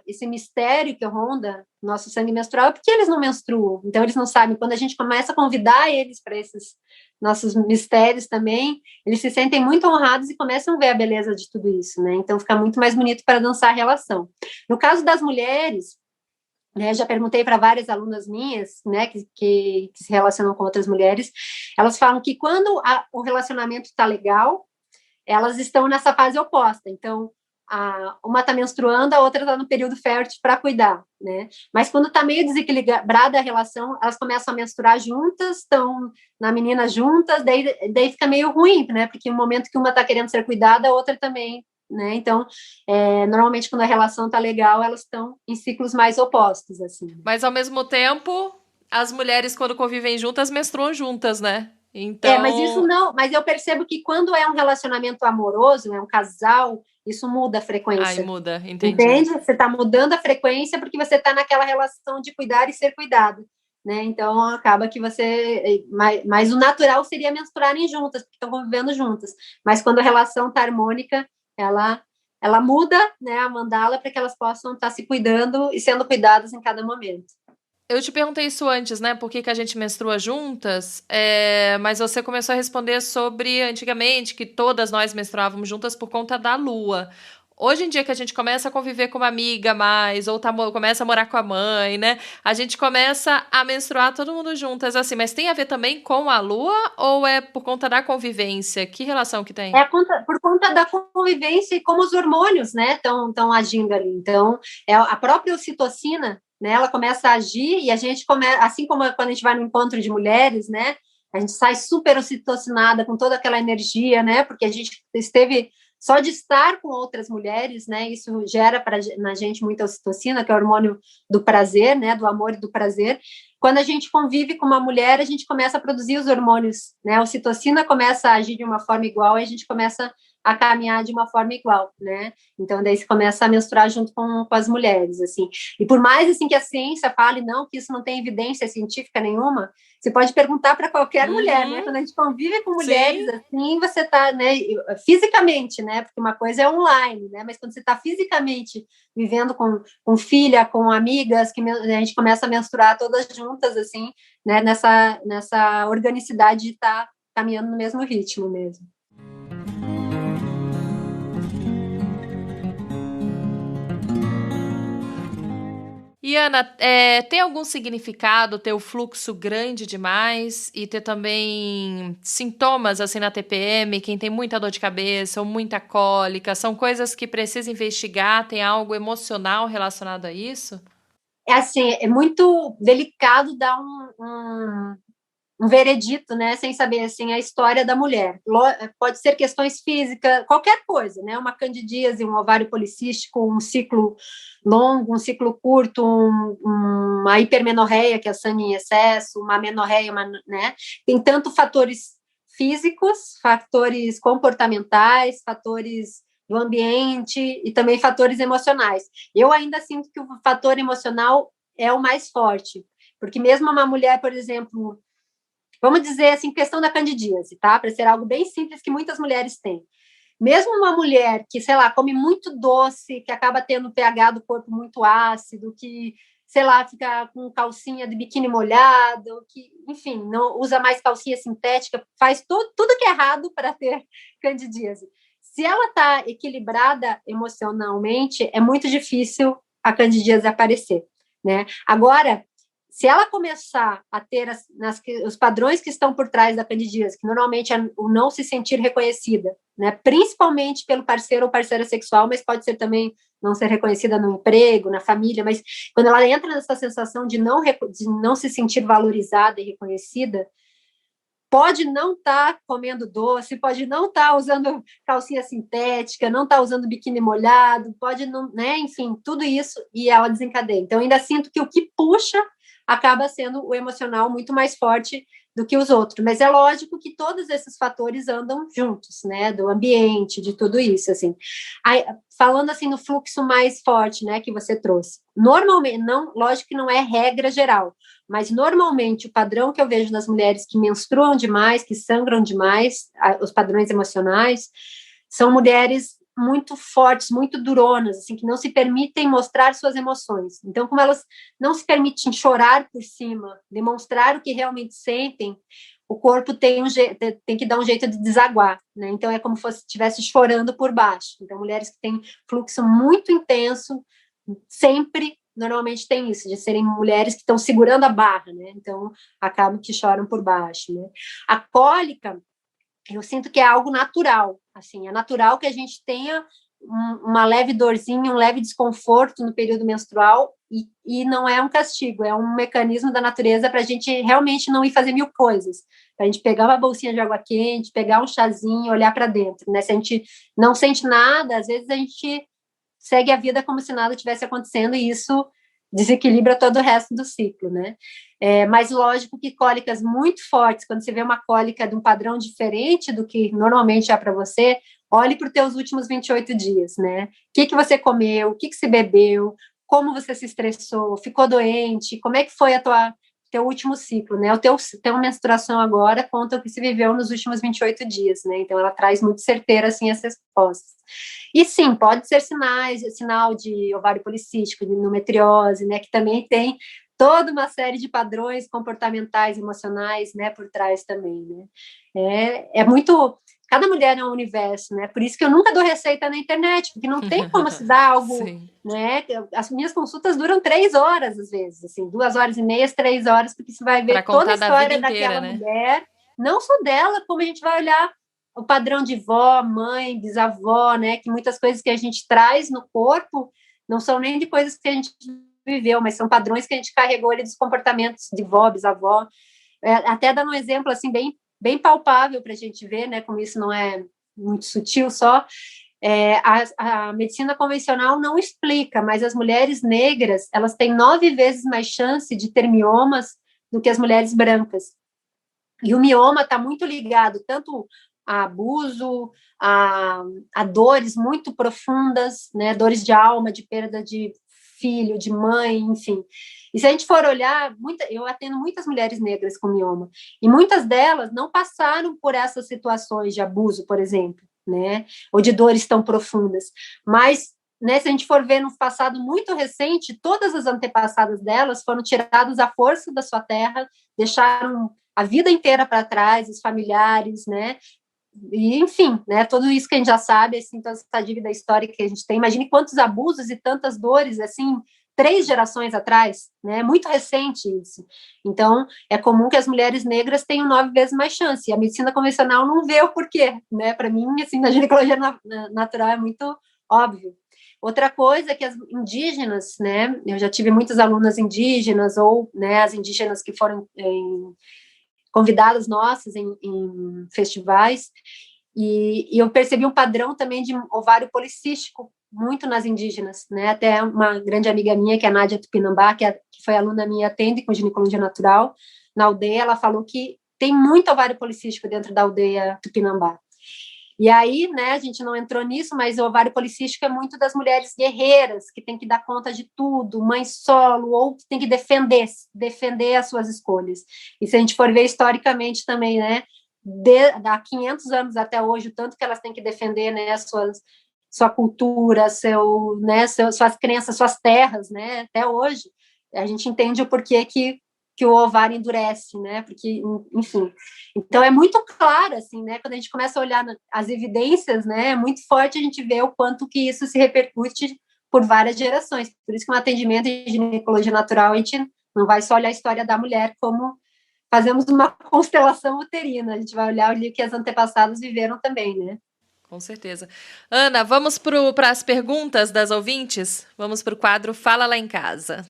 esse mistério que ronda nosso sangue menstrual é porque eles não menstruam, então eles não sabem. Quando a gente começa a convidar eles para esses nossos mistérios também, eles se sentem muito honrados e começam a ver a beleza de tudo isso, né? Então fica muito mais bonito para dançar a relação. No caso das mulheres, né, já perguntei para várias alunas minhas, né, que se relacionam com outras mulheres, elas falam que quando o relacionamento está legal, elas estão nessa fase oposta. Então, uma está menstruando, a outra está no período fértil para cuidar, né? Mas quando está meio desequilibrada a relação, elas começam a menstruar juntas, estão na menina juntas, daí fica meio ruim, né? Porque no momento que uma está querendo ser cuidada, a outra também, né? Então, normalmente quando a relação está legal, elas estão em ciclos mais opostos, assim. Mas ao mesmo tempo, as mulheres quando convivem juntas menstruam juntas, né? Então... mas isso não, mas eu percebo que quando é um relacionamento amoroso, é um casal, isso muda a frequência. Ai, muda, entendi. Entende? Você está mudando a frequência porque você está naquela relação de cuidar e ser cuidado, né? Então, acaba que você... Mas o natural seria menstruarem juntas, porque estão convivendo juntas. Mas quando a relação está harmônica, ela muda, né, a mandala para que elas possam estar se cuidando e sendo cuidadas em cada momento. Eu te perguntei isso antes, né? Por que a gente menstrua juntas? Mas você começou a responder sobre antigamente, que todas nós menstruávamos juntas por conta da lua. Hoje em dia que a gente começa a conviver com uma amiga mais, ou começa a morar com a mãe, né? A gente começa a menstruar todo mundo juntas, assim. Mas tem a ver também com a lua ou é por conta da convivência? Que relação que tem? Por conta da convivência e como os hormônios, né, estão agindo ali. Então, a própria ocitocina, né, ela começa a agir e a gente começa, assim como quando a gente vai no encontro de mulheres, né, a gente sai super ocitocinada com toda aquela energia, né, porque a gente esteve só de estar com outras mulheres, né, isso gera na gente muita ocitocina, que é o hormônio do prazer, né, do amor e do prazer. Quando a gente convive com uma mulher, a gente começa a produzir os hormônios, né, a ocitocina começa a agir de uma forma igual e a gente começa a caminhar de uma forma igual, né? Então, daí você começa a menstruar junto com as mulheres, assim. E por mais, assim, que a ciência fale, não, que isso não tem evidência científica nenhuma, você pode perguntar para qualquer mulher, né? Quando a gente convive com mulheres, Sim. assim, você tá, né, fisicamente, né? Porque uma coisa é online, né? Mas quando você está fisicamente vivendo com filha, com amigas, que a gente começa a menstruar todas juntas, assim, né? Nessa organicidade de estar caminhando no mesmo ritmo mesmo. E, Ana, tem algum significado ter o fluxo grande demais e ter também sintomas, assim, na TPM, quem tem muita dor de cabeça ou muita cólica, são coisas que precisa investigar, tem algo emocional relacionado a isso? Assim, é muito delicado dar um veredito, né, sem saber, assim, a história da mulher. Pode ser questões físicas, qualquer coisa, né, uma candidíase, um ovário policístico, um ciclo longo, um ciclo curto, uma hipermenorreia, que é sangue em excesso, uma menorreia, né, tem tanto fatores físicos, fatores comportamentais, fatores do ambiente e também fatores emocionais. Eu ainda sinto que o fator emocional é o mais forte, porque mesmo uma mulher, por exemplo, vamos dizer assim, questão da candidíase, tá? Para ser algo bem simples que muitas mulheres têm. Mesmo uma mulher que, sei lá, come muito doce, que acaba tendo o pH do corpo muito ácido, que, sei lá, fica com calcinha de biquíni molhado, que, enfim, não usa mais calcinha sintética, faz tudo que é errado para ter candidíase. Se ela está equilibrada emocionalmente, é muito difícil a candidíase aparecer, né? Agora, se ela começar a ter os padrões que estão por trás da candidíase, que normalmente é o não se sentir reconhecida, né, principalmente pelo parceiro ou parceira sexual, mas pode ser também não ser reconhecida no emprego, na família, mas quando ela entra nessa sensação de não se sentir valorizada e reconhecida, pode não estar comendo doce, pode não estar usando calcinha sintética, não estar usando biquíni molhado, pode não, né, enfim, tudo isso, e ela desencadeia. Então, ainda sinto que o que puxa acaba sendo o emocional muito mais forte do que os outros. Mas é lógico que todos esses fatores andam juntos, né? Do ambiente, de tudo isso, assim. Aí, falando assim no fluxo mais forte, né, que você trouxe. Normalmente, não, lógico que não é regra geral, mas normalmente o padrão que eu vejo nas mulheres que menstruam demais, que sangram demais, os padrões emocionais, são mulheres muito fortes, muito duronas, assim, que não se permitem mostrar suas emoções. Então, como elas não se permitem chorar por cima, demonstrar o que realmente sentem, o corpo tem que dar um jeito de desaguar, né? Então, é como se estivesse chorando por baixo. Então, mulheres que têm fluxo muito intenso, sempre, normalmente tem isso, de serem mulheres que estão segurando a barra, né? Então, acabam que choram por baixo, né? A cólica, eu sinto que é algo natural, assim, é natural que a gente tenha uma leve dorzinha, um leve desconforto no período menstrual, e não é um castigo, é um mecanismo da natureza para a gente realmente não ir fazer mil coisas, para a gente pegar uma bolsinha de água quente, pegar um chazinho, olhar para dentro, né? Se a gente não sente nada, às vezes a gente segue a vida como se nada tivesse acontecendo, e isso desequilibra todo o resto do ciclo, né? Mas lógico que cólicas muito fortes, quando você vê uma cólica de um padrão diferente do que normalmente é para você, olhe para os teus últimos 28 dias, né? O que você comeu, o que você bebeu, como você se estressou, ficou doente, como é que foi teu último ciclo, né? Teu menstruação agora conta o que se viveu nos últimos 28 dias, né? Então, ela traz muito certeira, assim, as respostas. E sim, pode ser sinal de ovário policístico, de endometriose, né? Que também tem toda uma série de padrões comportamentais, emocionais, né? Por trás também, né? É muito... Cada mulher é um universo, né? Por isso que eu nunca dou receita na internet, porque não tem como se dar algo, né? As minhas consultas duram 3 horas, às vezes, assim, 2h30, 3 horas, porque você vai ver toda a história inteira, daquela mulher, não só dela, como a gente vai olhar o padrão de vó, mãe, bisavó, né? Que muitas coisas que a gente traz no corpo não são nem de coisas que a gente viveu, mas são padrões que a gente carregou ali dos comportamentos de vó, bisavó. Até dando um exemplo, assim, bem palpável para a gente ver, né, como isso não é muito sutil só, a medicina convencional não explica, mas as mulheres negras, elas têm 9 vezes mais chance de ter miomas do que as mulheres brancas. E o mioma está muito ligado tanto a abuso, a dores muito profundas, né, dores de alma, de perda de filho, de mãe, enfim. E se a gente for olhar, eu atendo muitas mulheres negras com mioma, e muitas delas não passaram por essas situações de abuso, por exemplo, né, ou de dores tão profundas, mas, né, se a gente for ver no passado muito recente, todas as antepassadas delas foram tiradas à força da sua terra, deixaram a vida inteira para trás, os familiares, né, e, enfim, né, tudo isso que a gente já sabe, assim, toda essa dívida histórica que a gente tem, imagine quantos abusos e tantas dores, assim, 3 gerações atrás, né, muito recente isso. Então, é comum que as mulheres negras tenham 9 vezes mais chance, e a medicina convencional não vê o porquê, né, para mim, assim, na ginecologia natural é muito óbvio. Outra coisa é que as indígenas, né, eu já tive muitas alunas indígenas, ou, né, as indígenas que foram convidadas nossas em festivais, e eu percebi um padrão também de ovário policístico muito nas indígenas, né? Até uma grande amiga minha, que é a Nádia Tupinambá, que foi aluna minha, atende com ginecologia natural, na aldeia, ela falou que tem muito ovário policístico dentro da aldeia Tupinambá. E aí, né, a gente não entrou nisso, mas o ovário policístico é muito das mulheres guerreiras, que tem que dar conta de tudo, mãe solo, ou que tem que defender as suas escolhas. E se a gente for ver historicamente também, né, há 500 anos até hoje, o tanto que elas têm que defender, né, sua cultura, suas crenças, suas terras, né, até hoje, a gente entende o porquê que o ovário endurece, né? Porque, enfim. Então, é muito claro, assim, né? Quando a gente começa a olhar as evidências, né? É muito forte a gente ver o quanto que isso se repercute por várias gerações. Por isso que no atendimento de ginecologia natural, a gente não vai só olhar a história da mulher como fazemos uma constelação uterina. A gente vai olhar o que as antepassadas viveram também, né? Com certeza. Ana, vamos para as perguntas das ouvintes? Vamos para o quadro Fala Lá em Casa.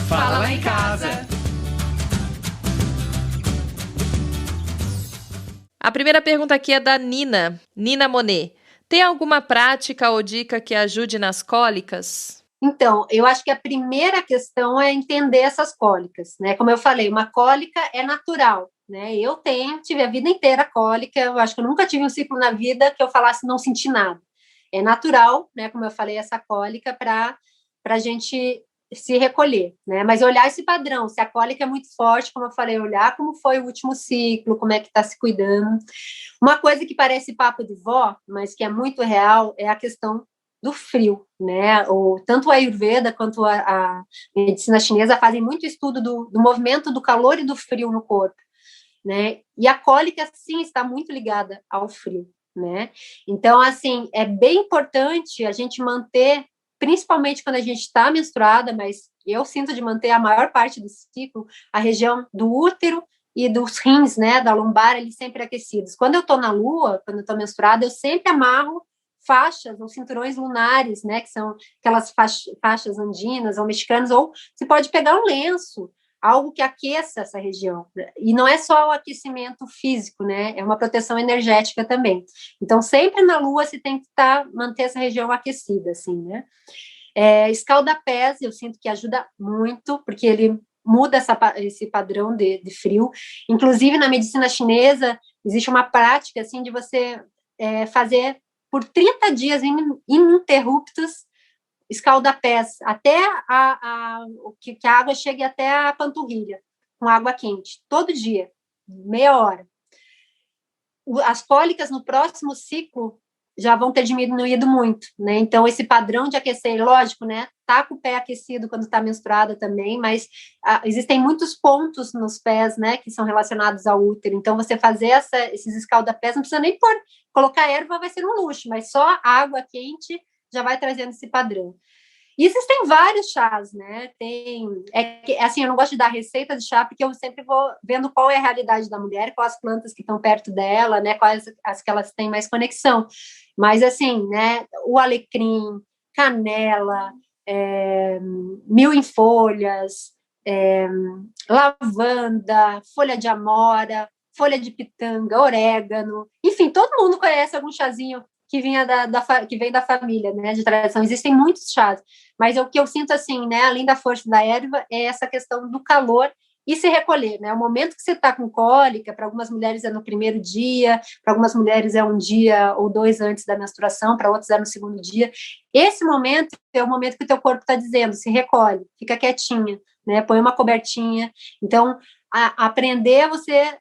Fala Lá em Casa. A primeira pergunta aqui é da Nina Monet. Tem alguma prática ou dica que ajude nas cólicas? Então, eu acho que a primeira questão é entender essas cólicas, né? Como eu falei, uma cólica é natural, né? Eu tive a vida inteira cólica, eu acho que eu nunca tive um ciclo na vida que eu falasse não senti nada. É natural, né? Como eu falei, essa cólica para a gente se recolher, né? Mas olhar esse padrão, se a cólica é muito forte, como eu falei, olhar como foi o último ciclo, como é que está se cuidando. Uma coisa que parece papo de vó, mas que é muito real, é a questão do frio, né? Tanto a Ayurveda quanto a medicina chinesa fazem muito estudo do movimento do calor e do frio no corpo, né? E a cólica, sim, está muito ligada ao frio, né? Então, assim, é bem importante a gente manter, principalmente quando a gente está menstruada, mas eu sinto de manter a maior parte do ciclo, a região do útero e dos rins, né, da lombar, eles sempre aquecidos. Quando eu estou na lua, quando eu estou menstruada, eu sempre amarro faixas ou cinturões lunares, né, que são aquelas faixas andinas ou mexicanas, ou você pode pegar um lenço, algo que aqueça essa região. E não é só o aquecimento físico, né, é uma proteção energética também. Então, sempre na lua você tem que manter essa região aquecida, assim, né. Escaldapés, eu sinto que ajuda muito, porque ele muda esse padrão de frio. Inclusive, na medicina chinesa, existe uma prática, assim, de você fazer por 30 dias ininterruptos escaldapés, até que a água chegue até a panturrilha, com água quente, todo dia, meia hora. As cólicas no próximo ciclo já vão ter diminuído muito, né? Então, esse padrão de aquecer, lógico, né? Tá com o pé aquecido quando está menstruada também, mas existem muitos pontos nos pés, né? Que são relacionados ao útero. Então, você fazer esses escaldapés, não precisa nem colocar erva, vai ser um luxo, mas só a água quente já vai trazendo esse padrão. E existem vários chás, né? Assim, eu não gosto de dar receita de chá, porque eu sempre vou vendo qual é a realidade da mulher, quais as plantas que estão perto dela, né? Quais as que elas têm mais conexão. Mas, assim, né? O alecrim, canela, mil em folhas, lavanda, folha de amora, folha de pitanga, orégano. Enfim, todo mundo conhece algum chazinho que vem da família, né, de tradição. Existem muitos chás, mas o que eu sinto, assim, né, além da força da erva, é essa questão do calor e se recolher, né, o momento que você está com cólica, para algumas mulheres é no primeiro dia, para algumas mulheres é um dia ou dois antes da menstruação, para outros é no segundo dia. Esse momento é o momento que o teu corpo está dizendo, se recolhe, fica quietinha, né, põe uma cobertinha. Então, aprender você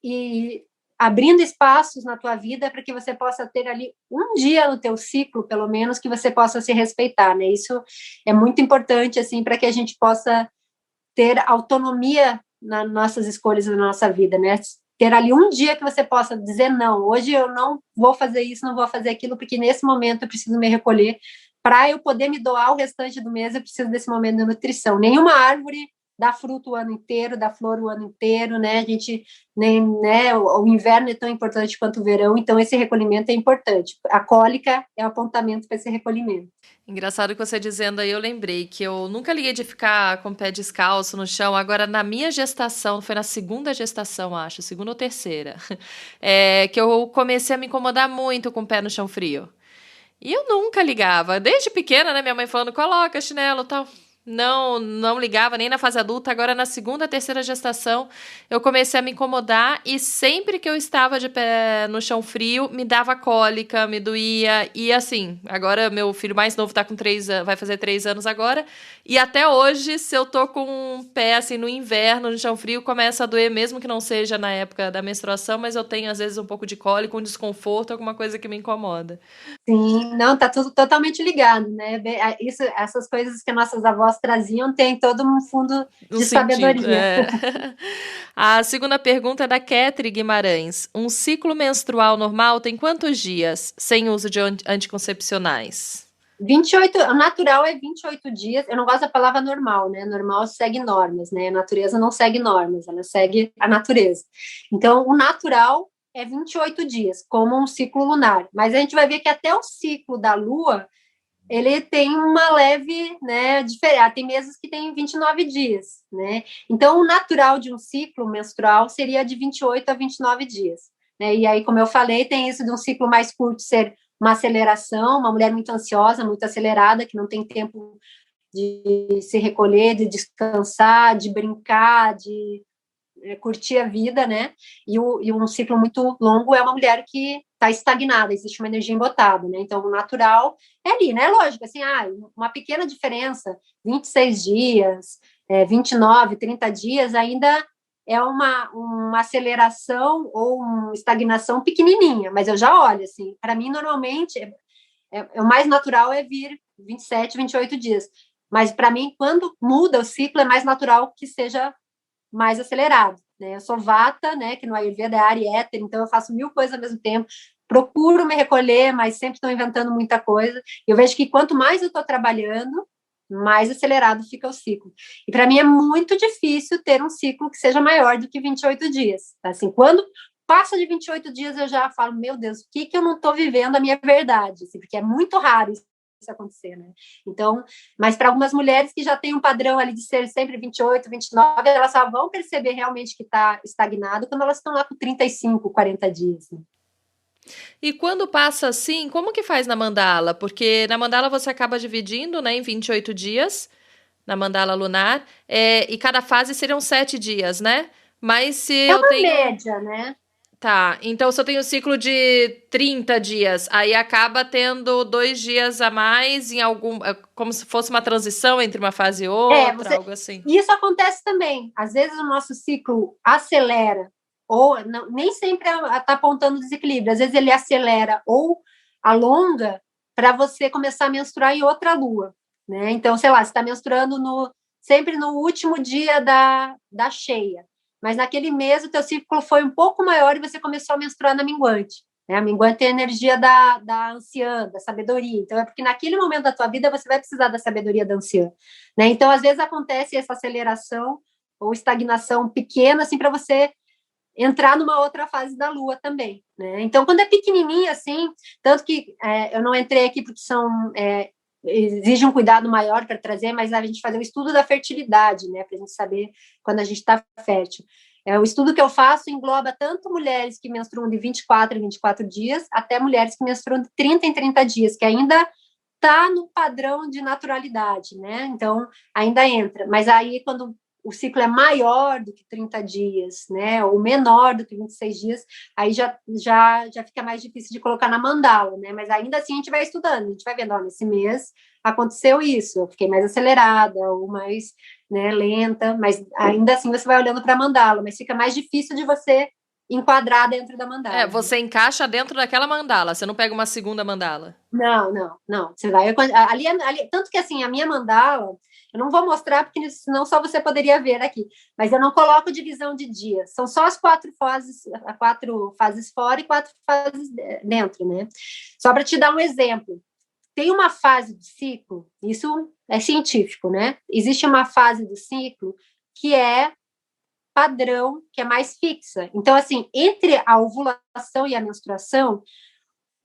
e abrindo espaços na tua vida para que você possa ter ali um dia no teu ciclo, pelo menos, que você possa se respeitar, né? Isso é muito importante, assim, para que a gente possa ter autonomia nas nossas escolhas na nossa vida, né? Ter ali um dia que você possa dizer, não, hoje eu não vou fazer isso, não vou fazer aquilo, porque nesse momento eu preciso me recolher. Para eu poder me doar o restante do mês, eu preciso desse momento de nutrição. Nenhuma árvore dá fruto o ano inteiro, dá flor o ano inteiro, né? A gente né? O inverno é tão importante quanto o verão, então esse recolhimento é importante. A cólica é o apontamento para esse recolhimento. Engraçado que você dizendo aí, eu lembrei que eu nunca liguei de ficar com o pé descalço no chão. Agora, na minha gestação, foi na segunda gestação, acho, segunda ou terceira, que eu comecei a me incomodar muito com o pé no chão frio. E eu nunca ligava. Desde pequena, né, minha mãe falando, coloca chinelo e tal. Não ligava nem na fase adulta. Agora, na segunda, terceira gestação, eu comecei a me incomodar e sempre que eu estava de pé no chão frio, me dava cólica, me doía. E assim, agora meu filho mais novo tá com 3 anos, vai fazer 3 anos agora. E até hoje, se eu tô com um pé assim no inverno, no chão frio, começa a doer, mesmo que não seja na época da menstruação, mas eu tenho às vezes um pouco de cólica, um desconforto, alguma coisa que me incomoda. Sim, não, tá tudo totalmente ligado, né? Essas coisas que nossas avós traziam tem todo um fundo de sabedoria. A segunda pergunta é da Ketri Guimarães. Um ciclo menstrual normal tem quantos dias sem uso de anticoncepcionais? 28, o natural é 28 dias. Eu não gosto da palavra normal, né? Normal segue normas, né? A natureza não segue normas, ela segue a natureza. Então, o natural é 28 dias, como um ciclo lunar. Mas a gente vai ver que até o ciclo da Lua, ele tem uma leve, né, diferença. Tem meses que tem 29 dias, né? Então, o natural de um ciclo menstrual seria de 28 a 29 dias, né? E aí, como eu falei, tem isso de um ciclo mais curto ser uma aceleração, uma mulher muito ansiosa, muito acelerada, que não tem tempo de se recolher, de descansar, de brincar, de curtir a vida, né? E um ciclo muito longo é uma mulher que está estagnada, existe uma energia embotada, né? Então, o natural é ali, né? Lógico, assim, uma pequena diferença, 26 dias, 29, 30 dias, ainda é uma aceleração ou uma estagnação pequenininha, mas eu já olho, assim, para mim, normalmente, o mais natural é vir 27, 28 dias, mas para mim, quando muda o ciclo, é mais natural que seja mais acelerado, né? Eu sou vata, né, que no Ayurveda é ar e éter, então eu faço 1000 coisas ao mesmo tempo, procuro me recolher, mas sempre estou inventando muita coisa. Eu vejo que quanto mais eu estou trabalhando, mais acelerado fica o ciclo. E para mim é muito difícil ter um ciclo que seja maior do que 28 dias. Assim, quando passa de 28 dias, eu já falo, meu Deus, o que eu não estou vivendo a minha verdade? Assim, porque é muito raro isso acontecer, né? Então, mas para algumas mulheres que já têm um padrão ali de ser sempre 28, 29, elas só vão perceber realmente que está estagnado quando elas estão lá com 35, 40 dias. Né? E quando passa assim, como que faz na mandala? Porque na mandala você acaba dividindo, né, em 28 dias, na mandala lunar, e cada fase seriam 7 dias, né? Mas se eu uma tenho... média, né? Tá, então se eu tenho um ciclo de 30 dias, aí acaba tendo 2 dias a mais em algum... como se fosse uma transição entre uma fase e outra, algo assim. Isso acontece também. Às vezes o nosso ciclo acelera, ou não, nem sempre está apontando desequilíbrio, às vezes ele acelera ou alonga para você começar a menstruar em outra lua. Né? Então, sei lá, você está menstruando sempre no último dia da cheia. Mas naquele mês o teu ciclo foi um pouco maior e você começou a menstruar na minguante. Né? A minguante tem a energia da anciã, da sabedoria. Então, é porque naquele momento da tua vida você vai precisar da sabedoria da anciã. Né? Então, às vezes acontece essa aceleração ou estagnação pequena, assim, para você entrar numa outra fase da lua também. Né? Então, quando é pequenininha, assim, tanto que eu não entrei aqui porque exige um cuidado maior para trazer, mas a gente fazer o estudo da fertilidade, né, para a gente saber quando a gente está fértil. O estudo que eu faço engloba tanto mulheres que menstruam de 24 em 24 dias, até mulheres que menstruam de 30 em 30 dias, que ainda está no padrão de naturalidade, né? Então, ainda entra. Mas aí, quando o ciclo é maior do que 30 dias, né, ou menor do que 26 dias, aí já fica mais difícil de colocar na mandala, né, mas ainda assim a gente vai estudando, a gente vai vendo, ó, nesse mês aconteceu isso, eu fiquei mais acelerada, ou mais, né, lenta, mas ainda assim você vai olhando para a mandala, mas fica mais difícil de você enquadrar dentro da mandala. Você encaixa dentro daquela mandala, você não pega uma segunda mandala. Não, você vai, ali, tanto que assim, a minha mandala, eu não vou mostrar, porque senão só você poderia ver aqui. Mas eu não coloco divisão de dias. São só as 4 fases fora e 4 fases dentro, né? Só para te dar um exemplo. Tem uma fase do ciclo, isso é científico, né? Existe uma fase do ciclo que é padrão, que é mais fixa. Então, assim, entre a ovulação e a menstruação,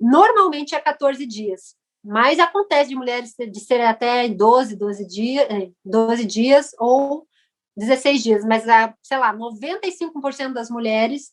normalmente é 14 dias. Mas acontece de mulheres de serem até 12 dias ou 16 dias, mas, sei lá, 95% das mulheres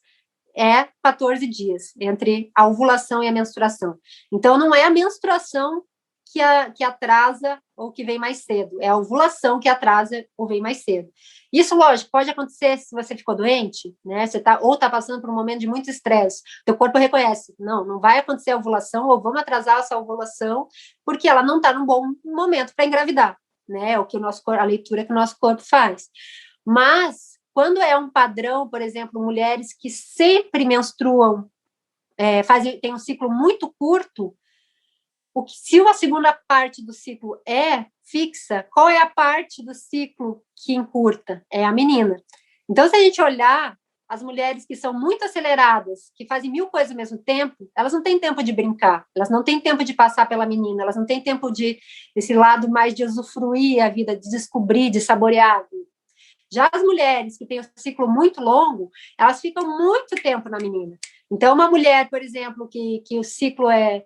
é 14 dias, entre a ovulação e a menstruação. Então, não é a menstruação que atrasa ou que vem mais cedo, é a ovulação que atrasa ou vem mais cedo. Isso, lógico, pode acontecer se você ficou doente, né? Você está passando por um momento de muito estresse, teu corpo reconhece, não vai acontecer a ovulação, ou vamos atrasar essa ovulação, porque ela não está num bom momento para engravidar, né? O que a leitura que o nosso corpo faz. Mas, quando é um padrão, por exemplo, mulheres que sempre menstruam, tem um ciclo muito curto, se a segunda parte do ciclo é fixa, qual é a parte do ciclo que encurta? É a menina. Então, se a gente olhar as mulheres que são muito aceleradas, que fazem 1000 coisas ao mesmo tempo, elas não têm tempo de brincar, elas não têm tempo de passar pela menina, elas não têm tempo desse lado mais de usufruir a vida, de descobrir, de saborear a vida. Já as mulheres que têm um ciclo muito longo, elas ficam muito tempo na menina. Então, uma mulher, por exemplo, que o ciclo é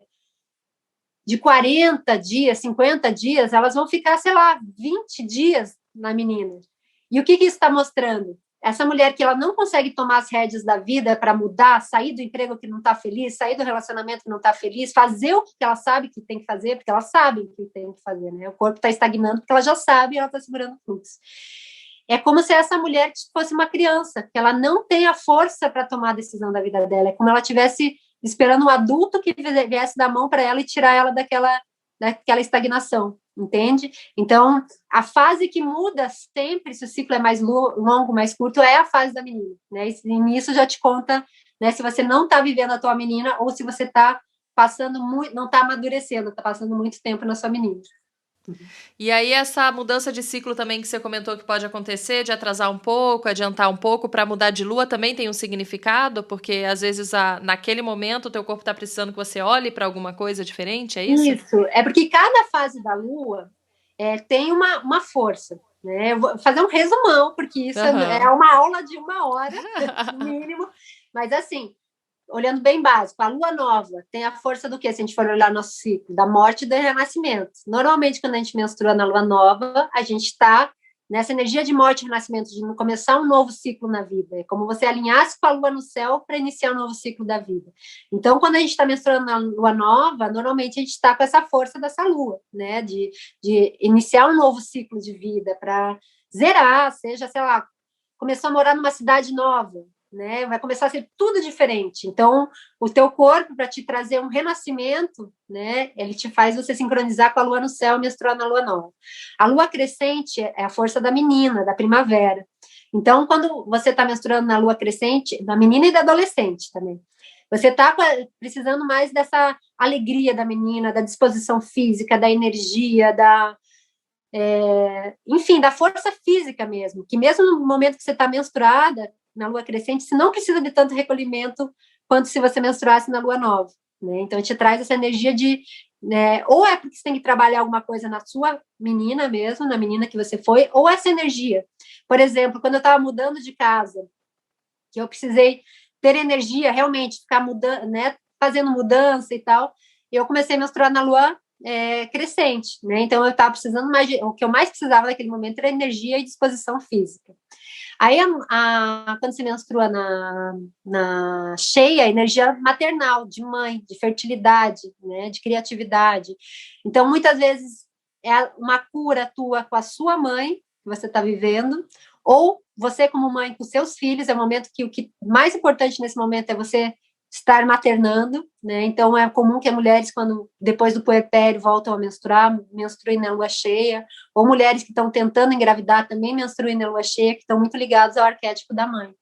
de 40 dias, 50 dias, elas vão ficar, sei lá, 20 dias na menina. E o que isso está mostrando? Essa mulher que ela não consegue tomar as rédeas da vida para mudar, sair do emprego que não está feliz, sair do relacionamento que não está feliz, fazer o que ela sabe que tem que fazer, porque ela sabe o que tem que fazer, né? O corpo está estagnando porque ela já sabe e ela está segurando o fluxo. É como se essa mulher fosse uma criança, que ela não tem a força para tomar a decisão da vida dela. É como ela tivesse esperando um adulto que viesse dar a mão para ela e tirar ela daquela estagnação, entende? Então, a fase que muda sempre, se o ciclo é mais longo, mais curto, é a fase da menina, né? E nisso já te conta, né, se você não está vivendo a tua menina ou se você está passando muito, não está amadurecendo, está passando muito tempo na sua menina. E aí essa mudança de ciclo também que você comentou que pode acontecer, de atrasar um pouco, adiantar um pouco, para mudar de lua também tem um significado? Porque às vezes naquele momento o teu corpo está precisando que você olhe para alguma coisa diferente, é isso? Isso, é porque cada fase da lua tem uma força, né? Eu vou fazer um resumão, porque isso é uma aula de 1 hora, no mínimo, mas assim, olhando bem básico, a lua nova tem a força do quê? Se a gente for olhar nosso ciclo, da morte e do renascimento. Normalmente, quando a gente menstrua na lua nova, a gente está nessa energia de morte e renascimento, de começar um novo ciclo na vida. É como você alinhasse com a lua no céu para iniciar um novo ciclo da vida. Então, quando a gente está menstruando na lua nova, normalmente a gente está com essa força dessa lua, né? De iniciar um novo ciclo de vida, para zerar, seja, sei lá, começou a morar numa cidade nova, né? Vai começar a ser tudo diferente. Então, o teu corpo, para te trazer um renascimento, né? Ele te faz você sincronizar com a lua no céu, menstruar na lua nova. A lua crescente é a força da menina, da primavera. Então, quando você está menstruando na lua crescente, da menina e da adolescente também, você está precisando mais dessa alegria da menina, da disposição física, da energia, enfim, da força física mesmo, que mesmo no momento que você está menstruada, na lua crescente, você não precisa de tanto recolhimento quanto se você menstruasse na lua nova, né? Então, te traz essa energia de, né, ou é porque você tem que trabalhar alguma coisa na sua menina mesmo, na menina que você foi, ou essa energia. Por exemplo, quando eu estava mudando de casa, que eu precisei ter energia, realmente, ficar mudando, né, fazendo mudança e tal, eu comecei a menstruar na lua crescente, né? Então, eu estava precisando mais, o que eu mais precisava naquele momento era energia e disposição física. Aí, quando se menstrua na cheia, a energia maternal, de mãe, de fertilidade, né, de criatividade. Então, muitas vezes, é uma cura tua com a sua mãe, que você está vivendo, ou você, como mãe, com seus filhos. É um momento que o que mais importante nesse momento é você estar maternando, né? Então, é comum que as mulheres, quando depois do puerpério voltam a menstruar, menstruem na lua cheia, ou mulheres que estão tentando engravidar também menstruem na lua cheia, que estão muito ligados ao arquétipo da mãe.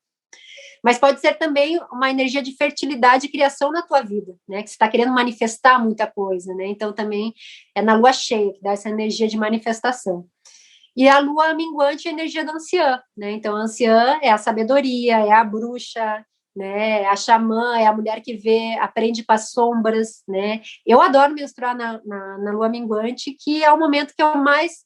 Mas pode ser também uma energia de fertilidade e criação na tua vida, né? Que você está querendo manifestar muita coisa, né? Então, também é na lua cheia que dá essa energia de manifestação. E a lua minguante é a energia da anciã, né? Então, a anciã é a sabedoria, é a bruxa, né? A xamã é a mulher que aprende com as sombras, né? Eu adoro menstruar na lua minguante, que é o momento que eu mais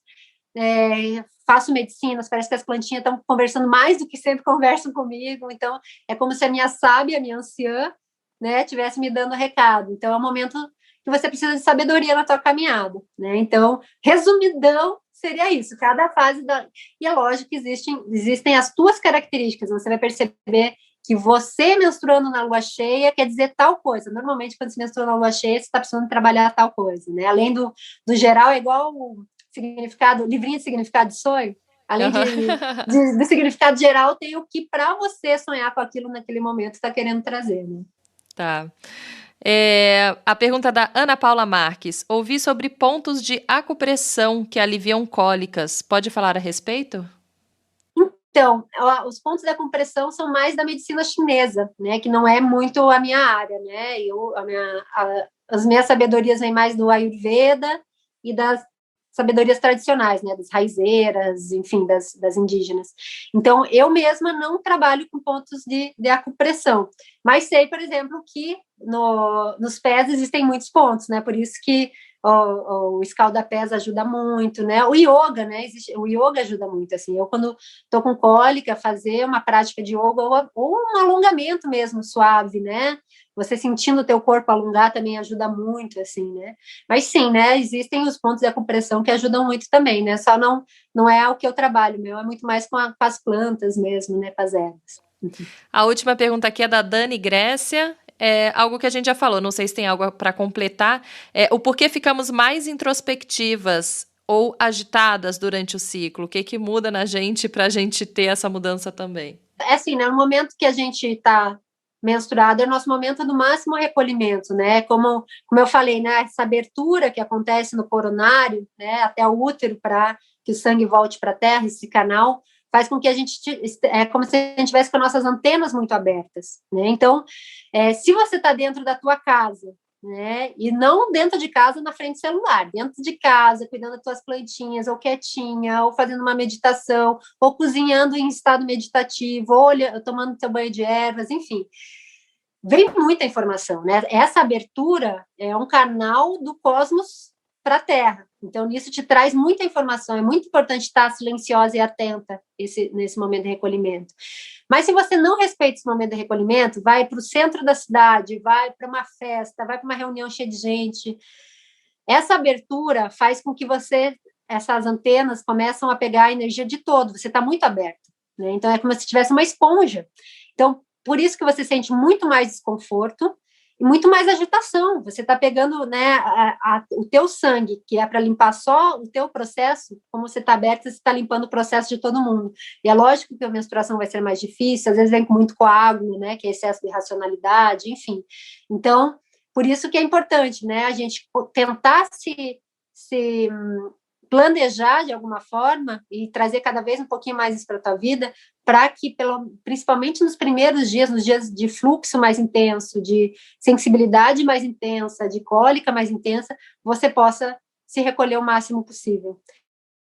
faço medicinas. Parece que as plantinhas estão conversando mais do que sempre conversam comigo. Então, é como se a minha sábia, a minha anciã, né, estivesse me dando recado. Então, é um momento que você precisa de sabedoria na tua caminhada, né? Então, resumidão, seria isso. Cada fase E é lógico que existem as tuas características. Você vai perceber que você menstruando na lua cheia quer dizer tal coisa. Normalmente, quando você menstrua na lua cheia, você está precisando trabalhar tal coisa, né? Além do geral, é igual o significado, livrinho de significado de sonho. Além do significado geral, tem o que para você sonhar com aquilo naquele momento está querendo trazer, né? Tá. A pergunta da Ana Paula Marques. Ouvi sobre pontos de acupressão que aliviam cólicas. Pode falar a respeito? Então, os pontos de acupressão são mais da medicina chinesa, né? Que não é muito a minha área, né? As minhas sabedorias vêm mais do Ayurveda e das sabedorias tradicionais, né? Das raizeiras, enfim, das indígenas. Então, eu mesma não trabalho com pontos de acupressão, mas sei, por exemplo, que nos pés existem muitos pontos, né? Por isso que o escalda-pés ajuda muito, né? O yoga, né? O yoga ajuda muito, assim. Eu, quando estou com cólica, fazer uma prática de yoga ou um alongamento mesmo suave, né? Você sentindo o teu corpo alongar também ajuda muito, assim, né? Mas sim, né? Existem os pontos de acupressão que ajudam muito também, né? Só não é o que eu trabalho, meu, é muito mais com as plantas mesmo, né? Com as ervas. A última pergunta aqui é da Dani Grécia. É algo que a gente já falou, não sei se tem algo para completar. O porquê ficamos mais introspectivas ou agitadas durante o ciclo? O que muda na gente para a gente ter essa mudança também? É assim, né? No momento que a gente está menstruado, é o nosso momento do máximo recolhimento, né? Como eu falei, né? Essa abertura que acontece no coronário, né? Até o útero, para que o sangue volte para a terra, esse canal faz com que a gente, é como se a gente tivesse com nossas antenas muito abertas, né? Então, se você está dentro da tua casa, né, e não dentro de casa na frente do celular, dentro de casa, cuidando das tuas plantinhas, ou quietinha, ou fazendo uma meditação, ou cozinhando em estado meditativo, ou tomando teu banho de ervas, enfim, vem muita informação, né? Essa abertura é um canal do cosmos para a terra. Então, nisso te traz muita informação. É muito importante estar silenciosa e atenta nesse momento de recolhimento. Mas se você não respeita esse momento de recolhimento, vai para o centro da cidade, vai para uma festa, vai para uma reunião cheia de gente. Essa abertura faz com que essas antenas começam a pegar a energia de todo. Você está muito aberto, né? Então, é como se tivesse uma esponja. Então, por isso que você sente muito mais desconforto e muito mais agitação. Você está pegando, né, o teu sangue, que é para limpar só o teu processo, como você está aberto, você está limpando o processo de todo mundo. E é lógico que a menstruação vai ser mais difícil, às vezes vem com muito coágulo, né, que é excesso de irracionalidade, enfim. Então, por isso que é importante, né, a gente tentar se planejar de alguma forma e trazer cada vez um pouquinho mais isso para a tua vida, para que, principalmente nos primeiros dias, nos dias de fluxo mais intenso, de sensibilidade mais intensa, de cólica mais intensa, você possa se recolher o máximo possível.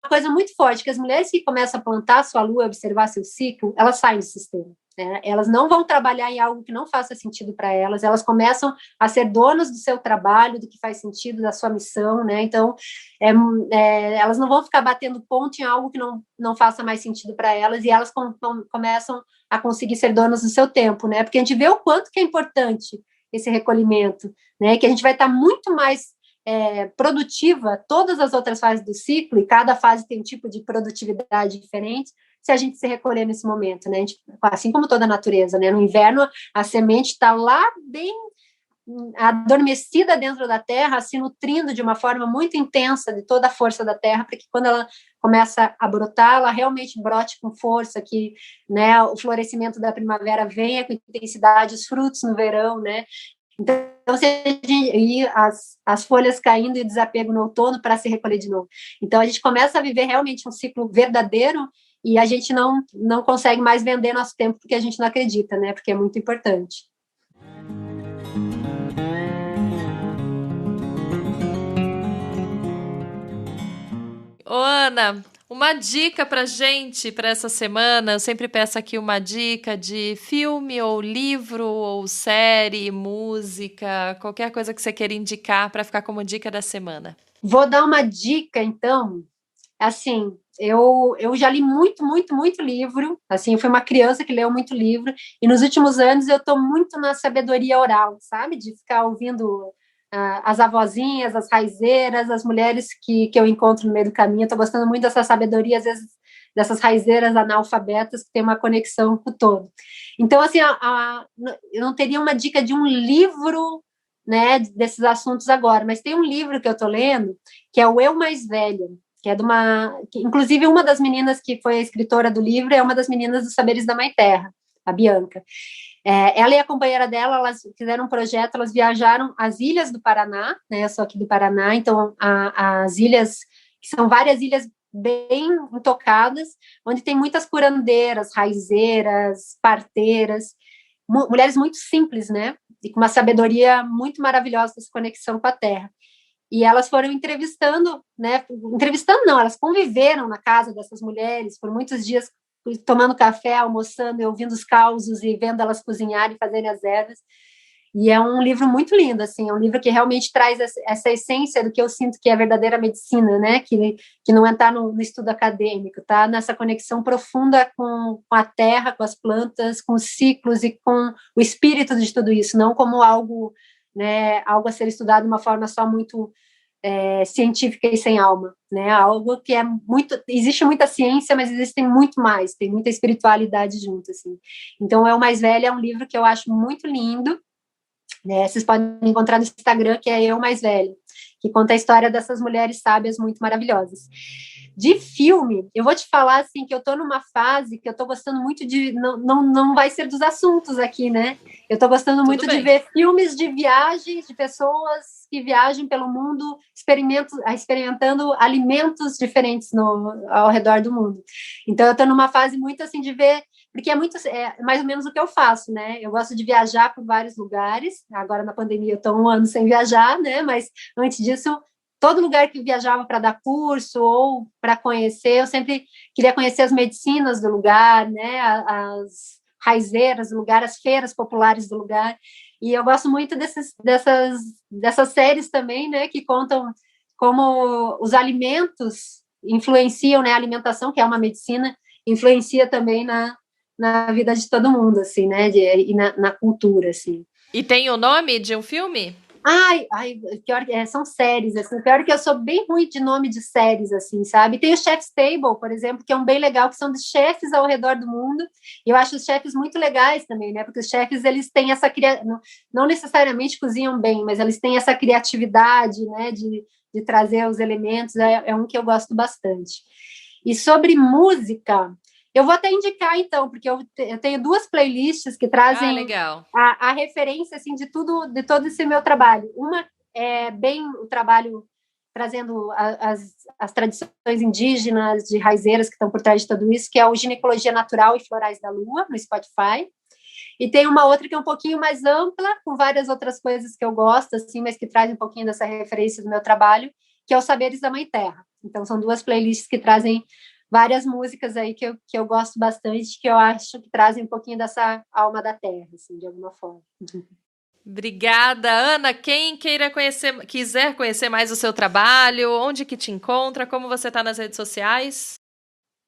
Uma coisa muito forte, que as mulheres que começam a plantar a sua lua, observar seu ciclo, elas saem do sistema. Né? Elas não vão trabalhar em algo que não faça sentido para elas, elas começam a ser donas do seu trabalho, do que faz sentido, da sua missão, né? Então, elas não vão ficar batendo ponto em algo que não faça mais sentido para elas, e elas começam a conseguir ser donas do seu tempo, né? Porque a gente vê o quanto que é importante esse recolhimento, né? Que a gente vai estar muito mais produtiva todas as outras fases do ciclo, e cada fase tem um tipo de produtividade diferente, se a gente se recolher nesse momento, né? Assim como toda a natureza, né? No inverno, a semente está lá bem adormecida dentro da terra, se nutrindo de uma forma muito intensa de toda a força da terra, para que quando ela começa a brotar, ela realmente brote com força, que, né, o florescimento da primavera venha com intensidade, os frutos no verão, né? Então, e as folhas caindo e o desapego no outono para se recolher de novo. Então, a gente começa a viver realmente um ciclo verdadeiro, e a gente não consegue mais vender nosso tempo porque a gente não acredita, né? Porque é muito importante. Ô, Ana, uma dica pra gente para essa semana. Eu sempre peço aqui uma dica de filme ou livro ou série, música, qualquer coisa que você queira indicar para ficar como dica da semana. Vou dar uma dica, então. Assim, eu já li muito, muito, muito livro. Assim, eu fui uma criança que leu muito livro, e nos últimos anos eu estou muito na sabedoria oral, sabe? De ficar ouvindo as avózinhas, as raizeiras, as mulheres que eu encontro no meio do caminho. Estou gostando muito dessa sabedoria, às vezes, dessas raizeiras analfabetas que tem uma conexão com o todo. Então, assim, eu não teria uma dica de um livro, né, desses assuntos agora, mas tem um livro que eu estou lendo, que é o Eu Mais Velha, que é inclusive uma das meninas que foi a escritora do livro é uma das meninas dos Saberes da Mãe Terra, a Bianca. Ela e a companheira dela, elas fizeram um projeto, elas viajaram às ilhas do Paraná, né, eu sou aqui do Paraná, então as ilhas, que são várias ilhas bem intocadas, onde tem muitas curandeiras, raizeiras, parteiras, mulheres muito simples, né, e com uma sabedoria muito maravilhosa dessa conexão com a terra. E elas foram entrevistando, né? Entrevistando não, elas conviveram na casa dessas mulheres por muitos dias, tomando café, almoçando, e ouvindo os causos e vendo elas cozinharem e fazerem as ervas. E é um livro muito lindo, assim, é um livro que realmente traz essa essência do que eu sinto que é a verdadeira medicina, né? Que não está no estudo acadêmico, tá nessa conexão profunda com a terra, com as plantas, com os ciclos e com o espírito de tudo isso, não como algo, né, algo a ser estudado de uma forma só muito científica e sem alma, né? Algo que é muito, existe muita ciência, mas existe muito mais, tem muita espiritualidade junto, assim. Então, Eu Mais Velha é um livro que eu acho muito lindo, né? Vocês podem encontrar no Instagram, que é Eu Mais Velha, que conta a história dessas mulheres sábias muito maravilhosas. De filme, eu vou te falar assim que eu tô numa fase que eu tô gostando muito de, não vai ser dos assuntos aqui, né? Eu tô gostando muito de ver filmes de viagens, de pessoas que viajam pelo mundo, experimentando alimentos diferentes ao redor do mundo. Então eu tô numa fase muito assim de ver, porque é mais ou menos o que eu faço, né? Eu gosto de viajar por vários lugares. Agora na pandemia eu tô 1 ano sem viajar, né? Mas antes disso, todo lugar que viajava para dar curso ou para conhecer, eu sempre queria conhecer as medicinas do lugar, né? As raizeiras do lugar, as feiras populares do lugar. E eu gosto muito dessas séries também, né? Que contam como os alimentos influenciam, né? A alimentação, que é uma medicina, influencia também na vida de todo mundo, assim, né? E na cultura, assim. E tem o nome de um filme? Ai, pior, são séries, assim, pior que eu sou bem ruim de nome de séries, assim, sabe? Tem o Chef's Table, por exemplo, que é um bem legal, que são de chefes ao redor do mundo, e eu acho os chefes muito legais também, né? Porque os chefes, eles têm essa não necessariamente cozinham bem, mas eles têm essa criatividade, né, de trazer os elementos, é um que eu gosto bastante. E sobre música, eu vou até indicar, então, porque eu tenho 2 playlists que trazem legal. A referência, assim, de todo esse meu trabalho. Uma é bem o trabalho trazendo as tradições indígenas, de raizeiras que estão por trás de tudo isso, que é o Ginecologia Natural e Florais da Lua, no Spotify. E tem uma outra que é um pouquinho mais ampla, com várias outras coisas que eu gosto, assim, mas que traz um pouquinho dessa referência do meu trabalho, que é o Saberes da Mãe Terra. Então, são 2 playlists que trazem várias músicas aí que eu gosto bastante, que eu acho que trazem um pouquinho dessa alma da terra, assim, de alguma forma. Obrigada, Ana. Quem quiser conhecer mais o seu trabalho, onde que te encontra, como você está nas redes sociais?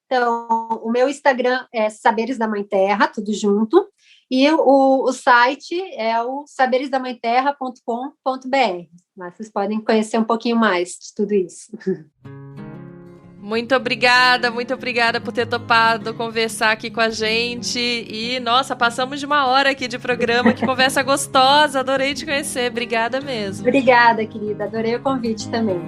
Então, o meu Instagram é Saberes da Mãe Terra, tudo junto, e o site é o saberesdamãeterra.com.br. Mas vocês podem conhecer um pouquinho mais de tudo isso. Muito obrigada por ter topado conversar aqui com a gente. E, nossa, passamos de 1 hora aqui de programa, que conversa gostosa, adorei te conhecer, obrigada mesmo. Obrigada, querida, adorei o convite também.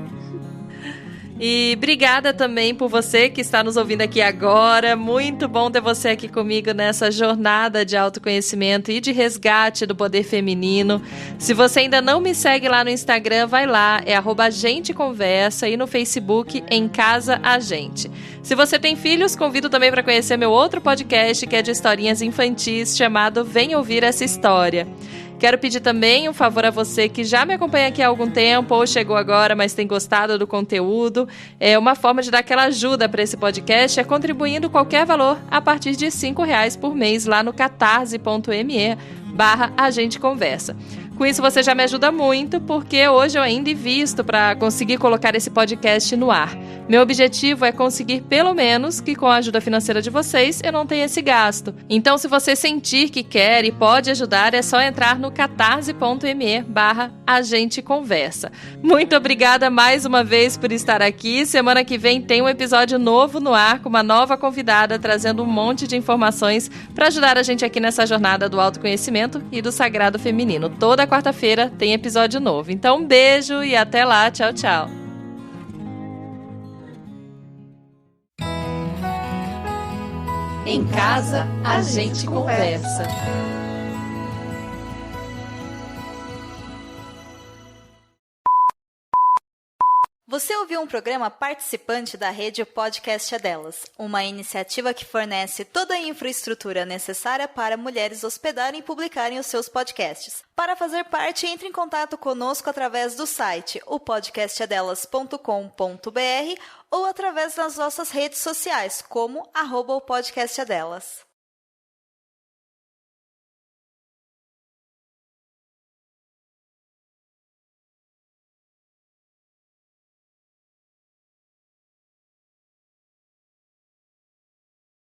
E obrigada também por você que está nos ouvindo aqui agora. Muito bom ter você aqui comigo nessa jornada de autoconhecimento e de resgate do poder feminino. Se você ainda não me segue lá no Instagram, vai lá, é @agenteconversa, e no Facebook, Em Casa a Gente. Se você tem filhos, convido também para conhecer meu outro podcast, que é de historinhas infantis, chamado Vem Ouvir Essa História. Quero pedir também um favor a você que já me acompanha aqui há algum tempo ou chegou agora, mas tem gostado do conteúdo. Uma forma de dar aquela ajuda para esse podcast é contribuindo qualquer valor a partir de R$5 por mês lá no catarse.me/agenteconversa. Com isso você já me ajuda muito, porque hoje eu ainda invisto para conseguir colocar esse podcast no ar. Meu objetivo é conseguir pelo menos que com a ajuda financeira de vocês eu não tenha esse gasto. Então, se você sentir que quer e pode ajudar, é só entrar no catarse.me/agenteconversa. Muito obrigada mais uma vez por estar aqui. Semana que vem tem um episódio novo no ar com uma nova convidada trazendo um monte de informações para ajudar a gente aqui nessa jornada do autoconhecimento e do sagrado feminino. Toda quarta-feira tem episódio novo. Então, um beijo e até lá. Tchau, tchau. Em casa, a gente conversa. Você ouviu um programa participante da rede Podcast é Delas, uma iniciativa que fornece toda a infraestrutura necessária para mulheres hospedarem e publicarem os seus podcasts. Para fazer parte, entre em contato conosco através do site opodcastadelas.com.br ou através das nossas redes sociais, como @opodcastadelas.